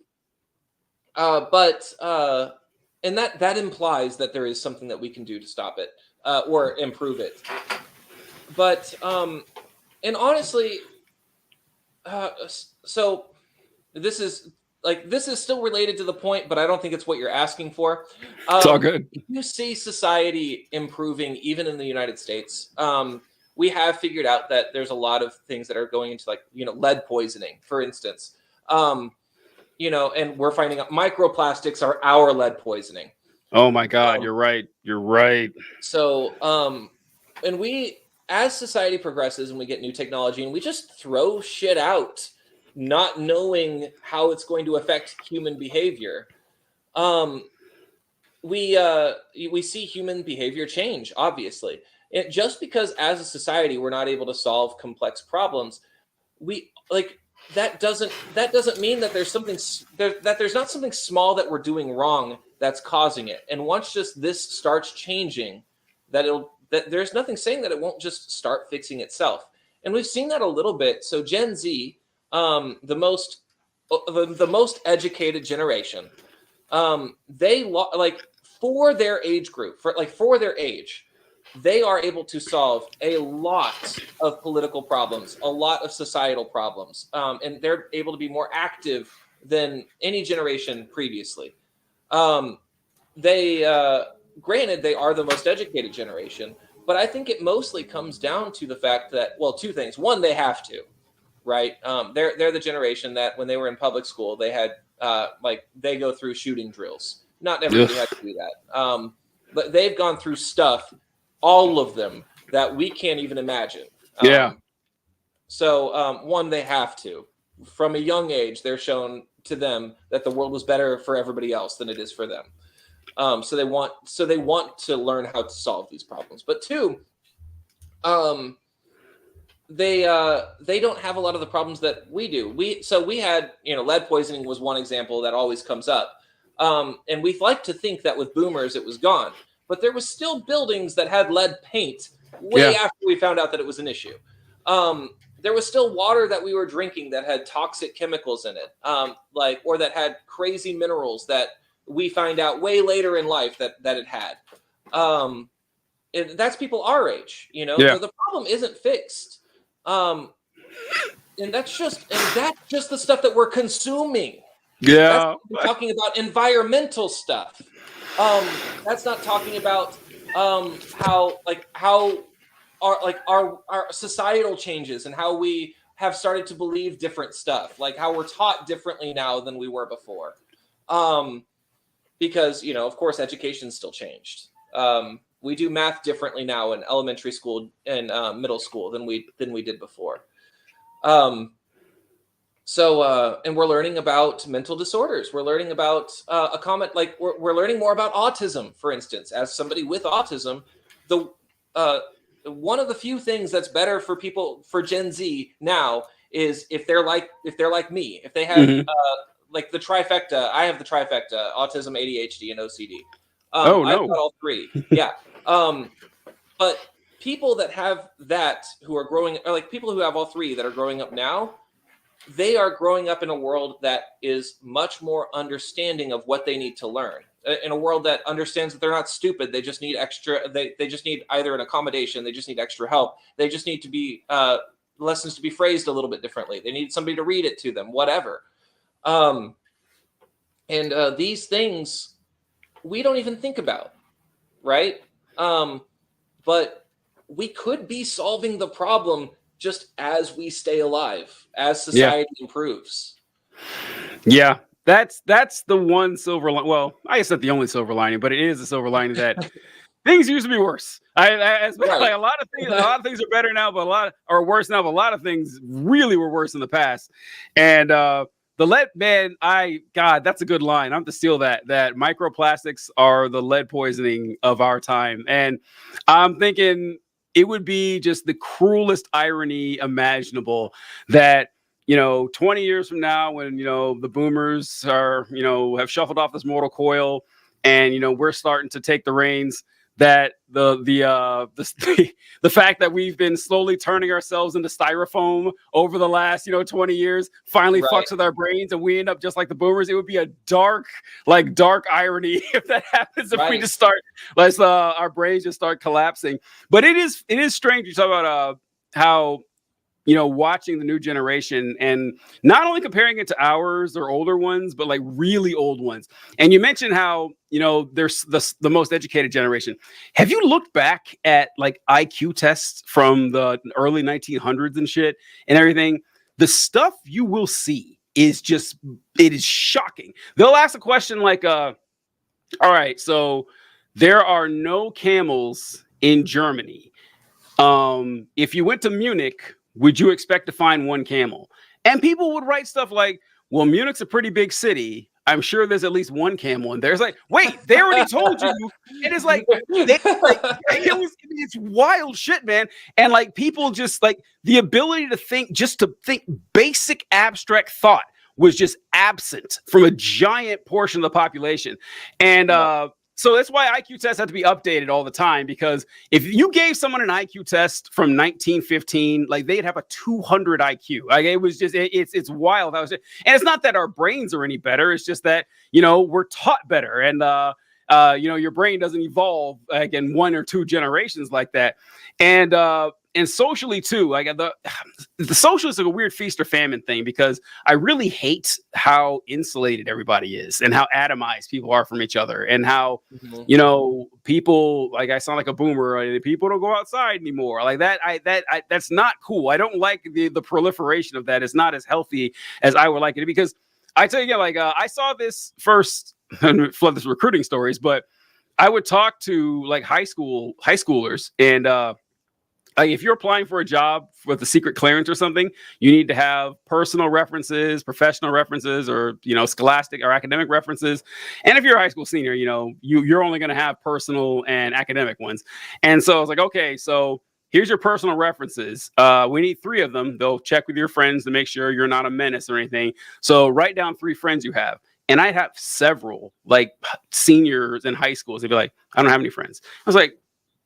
And that implies that there is something that we can do to stop it or improve it. But and honestly, so this is still related to the point, but I don't think it's what you're asking for. It's all good. You see society improving even in the United States. We have figured out that there's a lot of things that are going into, like, lead poisoning, for instance. And we're finding out microplastics are our lead poisoning. Oh my God, you're right. You're right. So, and we, as society progresses and we get new technology and we just throw shit out, not knowing how it's going to affect human behavior, we see human behavior change, obviously. Just because as a society we're not able to solve complex problems, that doesn't mean that there's not something small that we're doing wrong that's causing it. And once just this starts changing, that there's nothing saying that it won't just start fixing itself. And we've seen that a little bit. So Gen Z, the most educated generation, for their age group, for their age, they are able to solve a lot of political problems, a lot of societal problems, and they're able to be more active than any generation previously. Granted, they are the most educated generation, but I think it mostly comes down to the fact that, well, two things. One, they have to, right? They're the generation that when they were in public school, they had they go through shooting drills. Not everybody had to do that, but they've gone through stuff, all of them, that we can't even imagine. So one, they have to. From a young age, they're shown to them that the world was better for everybody else than it is for them. So they want to learn how to solve these problems. But two, they don't have a lot of the problems that we do. We had, lead poisoning was one example that always comes up. And we like to think that with boomers it was gone, but there was still buildings that had lead paint way after we found out that it was an issue. There was still water that we were drinking that had toxic chemicals in it, or that had crazy minerals that we find out way later in life that it had. And that's people our age, So the problem isn't fixed. And that's just the stuff that we're consuming. Yeah. We're talking about environmental stuff. That's not talking about how our societal changes and how we have started to believe different stuff, like how we're taught differently now than we were before. Because, you know, of course, education's still changed. We do math differently now in elementary school and middle school than we did before. And we're learning about mental disorders. We're learning about we're learning more about autism, for instance. As somebody with autism, one of the few things that's better for people, for Gen Z now, is if they're like me, if they have like the trifecta. I have the trifecta: autism, ADHD, and OCD. Oh no, I've got all three. Yeah. But people that have that, who are growing, or like people who have all three that are growing up now, they are growing up in a world that is much more understanding of what they need to learn. In a world that understands that they're not stupid. They just need extra. They just need either an accommodation. They just need extra help. They just need to be lessons to be phrased a little bit differently. They need somebody to read it to them, whatever. These things we don't even think about, right? But we could be solving the problem just as we stay alive, as society improves. Yeah, that's the one silver lining. Well, I guess not the only silver lining, but it is a silver lining that things used to be worse. Like a lot of things are better now, but a lot are worse now. But a lot of things really were worse in the past. And the lead, man, God, that's a good line. I'm to steal that microplastics are the lead poisoning of our time. And I'm thinking it would be just the cruelest irony imaginable that, 20 years from now, when, the boomers are, have shuffled off this mortal coil and, we're starting to take the reins, that the fact that we've been slowly turning ourselves into styrofoam over the last 20 years finally fucks with our brains, and we end up just like the boomers. It would be a dark irony if that happens. If we just start, our brains just start collapsing. But it is strange. You talk about how watching the new generation and not only comparing it to ours or older ones, but like really old ones. And you mentioned how, there's the most educated generation. Have you looked back at like IQ tests from the early 1900s and shit and everything? The stuff you will see is it is shocking. They'll ask a question like, all right, so there are no camels in Germany. If you went to Munich, would you expect to find one camel? And people would write stuff like, well, Munich's a pretty big city. I'm sure there's at least one camel in there. It's like, wait, they already told you. And it's like, it's wild shit, man. And like people just like the ability to think basic abstract thought was just absent from a giant portion of the population. And, so that's why IQ tests have to be updated all the time, because if you gave someone an IQ test from 1915, like they'd have a 200 IQ. Like it was just, it's wild. And it's not that our brains are any better. It's just that, we're taught better. And, your brain doesn't evolve like in 1 or 2 generations like that. And socially too, like the social is like a weird feast or famine thing, because I really hate how insulated everybody is and how atomized people are from each other, and how, people, like, I sound like a boomer. People don't go outside anymore. Like that's not cool. I don't like the proliferation of that. It's not as healthy as I would like it, because I tell you, I saw this first and flood this recruiting stories, but I would talk to like high schoolers, and like if you're applying for a job with a secret clearance or something, you need to have personal references, professional references, or scholastic or academic references. And if you're a high school senior, you're only going to have personal and academic ones. And so I was like, okay, so here's your personal references. We need 3 of them. They'll check with your friends to make sure you're not a menace or anything. So write down 3 friends you have. And I'd have several like seniors in high schools. They'd be like, I don't have any friends. I was like,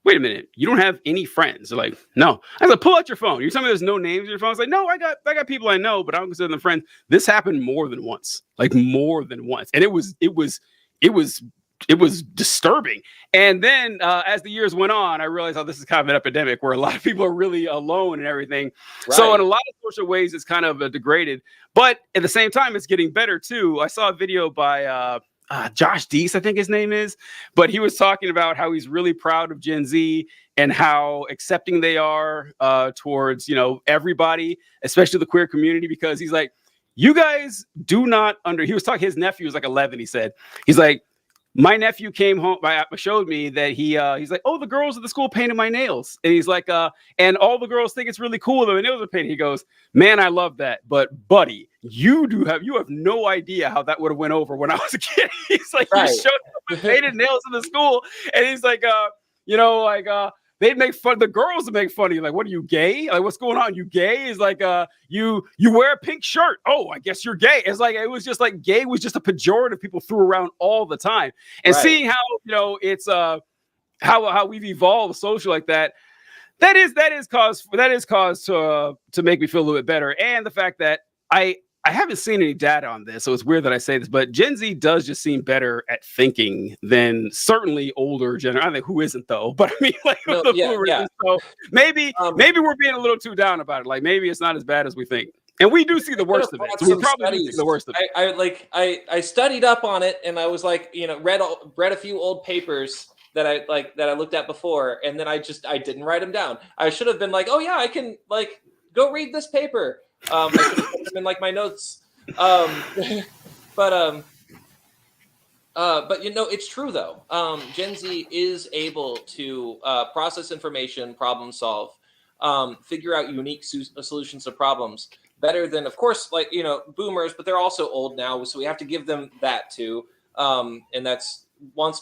wait a minute, you don't have any friends? They're like, no. I was like, pull out your phone. You're telling me there's no names in your phone? I was like, no, I got people I know, but I don't consider them friends. This happened more than once. And it was disturbing. And then as the years went on, I realized how this is kind of an epidemic where a lot of people are really alone and everything. Right. So in a lot of social ways, it's kind of degraded. But at the same time, it's getting better too. I saw a video by Josh Deese, I think his name is, but he was talking about how he's really proud of Gen Z and how accepting they are towards, everybody, especially the queer community, because he's like, you guys do not he was talking, his nephew was like 11, he said. He's like, my nephew came home, showed me that he's like, oh, the girls at the school painted my nails. And he's like, and all the girls think it's really cool that my nails are painted. He goes, man, I love that. But buddy, you have no idea how that would have went over when I was a kid. He's like, right. You showed up with painted nails in the school. And he's like, they'd make fun. The girls would make fun of you. Like, what are you, gay? Like, what's going on? You gay? Is like, you wear a pink shirt. Oh, I guess you're gay. It's like, it was just like gay was just a pejorative people threw around all the time. And right. Seeing how, it's how we've evolved social like that. That is cause to make me feel a little bit better. And the fact that I haven't seen any data on this, so it's weird that I say this, but Gen Z does just seem better at thinking than certainly older generation. I think who isn't though, but I mean, like yeah. So maybe we're being a little too down about it. Like maybe it's not as bad as we think, and we do see the worst of it. So we probably do see the worst of it. I studied up on it, and I was like, read a few old papers that I looked at before, and then I didn't write them down. I should have been like, oh yeah, I can go read this paper. I should have put them in my notes. But it's true though. Gen Z is able to process information, problem solve, figure out unique solutions to problems better than, of course, boomers, but they're also old now, so we have to give them that too. And that's as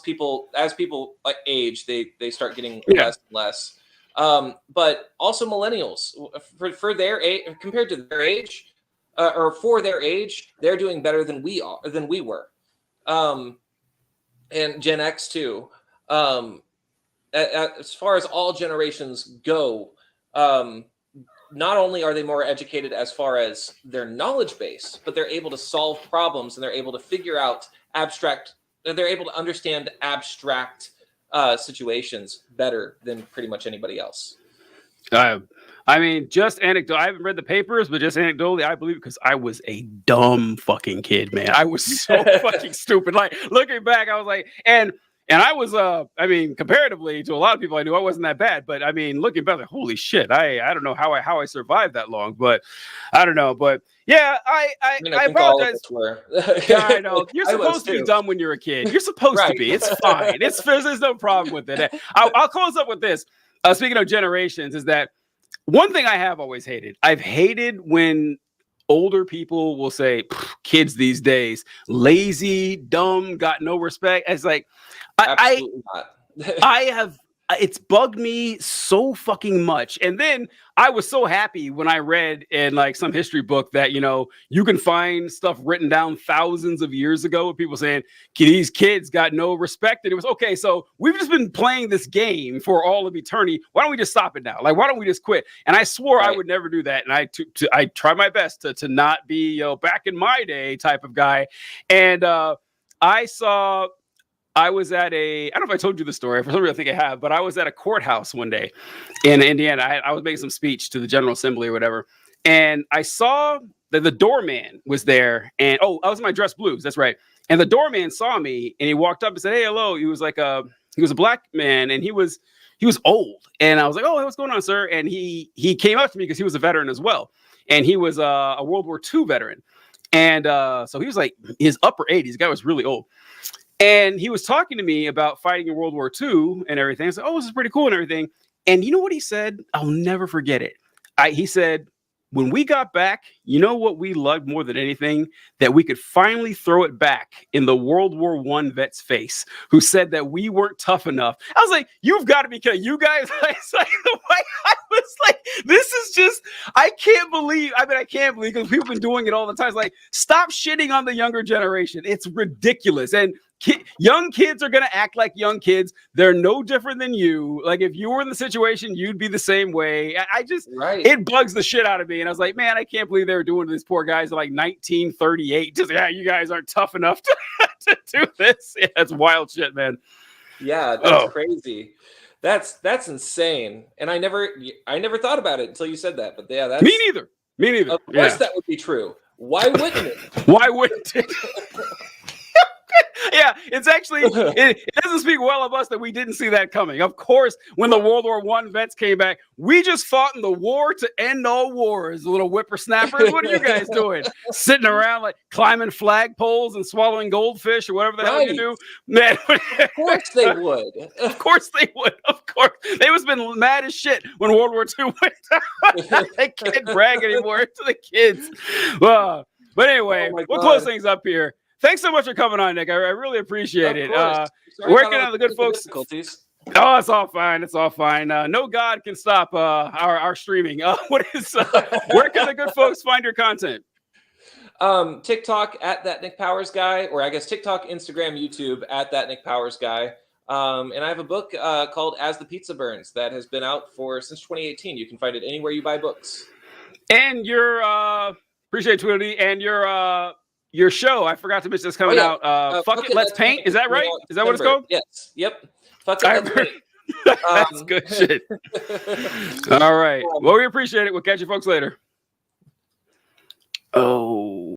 people age, they start getting less and less. But also millennials for their age, compared to their age, or for their age, they're doing better than we were. And Gen X too. As far as all generations go, not only are they more educated as far as their knowledge base, but they're able to solve problems and they're able to figure out they're able to understand abstract situations better than pretty much anybody else. I mean, just anecdotal. I haven't read the papers, but just anecdotally, I believe it because I was a dumb fucking kid, man. I was so fucking stupid. Like looking back, I was like, and I was, comparatively to a lot of people I knew, I wasn't that bad. But I mean, looking back, like, holy shit, I don't know how I survived that long, but I don't know. But yeah, I apologize. Yeah, I know. You're supposed to be dumb when you're a kid. You're supposed to be. It's fine. There's no problem with it. I'll close up with this. Speaking of generations, is that one thing I have always hated? I've hated when older people will say, kids these days, lazy, dumb, got no respect. It's like, it's bugged me so fucking much. And then I was so happy when I read in some history book that, you can find stuff written down thousands of years ago with people saying these kids got no respect. And it was, okay, so we've just been playing this game for all of eternity. Why don't we just stop it now? Why don't we just quit? And I swore I would never do that. And I try my best to not be, back in my day type of guy. And I was at I don't know if I told you the story. For some reason, I think I have, but I was at a courthouse one day in Indiana. I was making some speech to the General Assembly or whatever. And I saw that the doorman was there. And, I was in my dress blues. That's right. And the doorman saw me and he walked up and said, hey, hello. He was he was a black man and he was old. And I was like, oh, what's going on, sir? And he came up to me because he was a veteran as well. And he was a World War II veteran. And so he was his upper 80s. The guy was really old. And he was talking to me about fighting in World War II and everything. I said, this is pretty cool and everything. And you know what he said? I'll never forget it. He said, when we got back, you know what we loved more than anything? That we could finally throw it back in the World War I vet's face, who said that we weren't tough enough. I was like, you've got to be kidding. You guys, I was like, this is just, I can't believe, because people have been doing it all the time. It's like, stop shitting on the younger generation. It's ridiculous. And young kids are going to act like young kids. They're no different than you. If you were in the situation, you'd be the same way. It bugs the shit out of me. And I was like, man, I can't believe they were doing to these poor guys in 1938. Just, you guys aren't tough enough to do this. Yeah, that's wild shit, man. Yeah, that's crazy. That's insane. And I never thought about it until you said that. But yeah, that's me neither. Of course that would be true. Why wouldn't it? Why wouldn't it? Yeah, it's actually it doesn't speak well of us that we didn't see that coming. Of course, when the World War I vets came back, we just fought in the war to end all wars. Little whippersnappers, what are you guys doing? Sitting around like climbing flagpoles and swallowing goldfish or whatever the hell you Right. do, man. Of course they would. Of course they would. Of course, they must have been mad as shit when World War II went down. They can't brag anymore to the kids. But anyway, Oh my we'll God. close things up here. Thanks so much for coming on, Nick. I really appreciate it. Of course. Sorry where about can all the good technical folks- difficulties. Oh, it's all fine. It's all fine. No God can stop our streaming. Where can the good folks find your content? TikTok at that Nick Powers guy, or I guess TikTok, Instagram, YouTube at that Nick Powers guy. And I have a book called As the Pizza Burns that has been out since 2018. You can find it anywhere you buy books. And your appreciate Twitty and your show. I forgot to mention this coming out. Fuck it, let's paint. Is that right? Is that what it's called? Yes. Yep. Fuck it, let's paint. That's good shit. All right. Well, we appreciate it. We'll catch you folks later. Oh.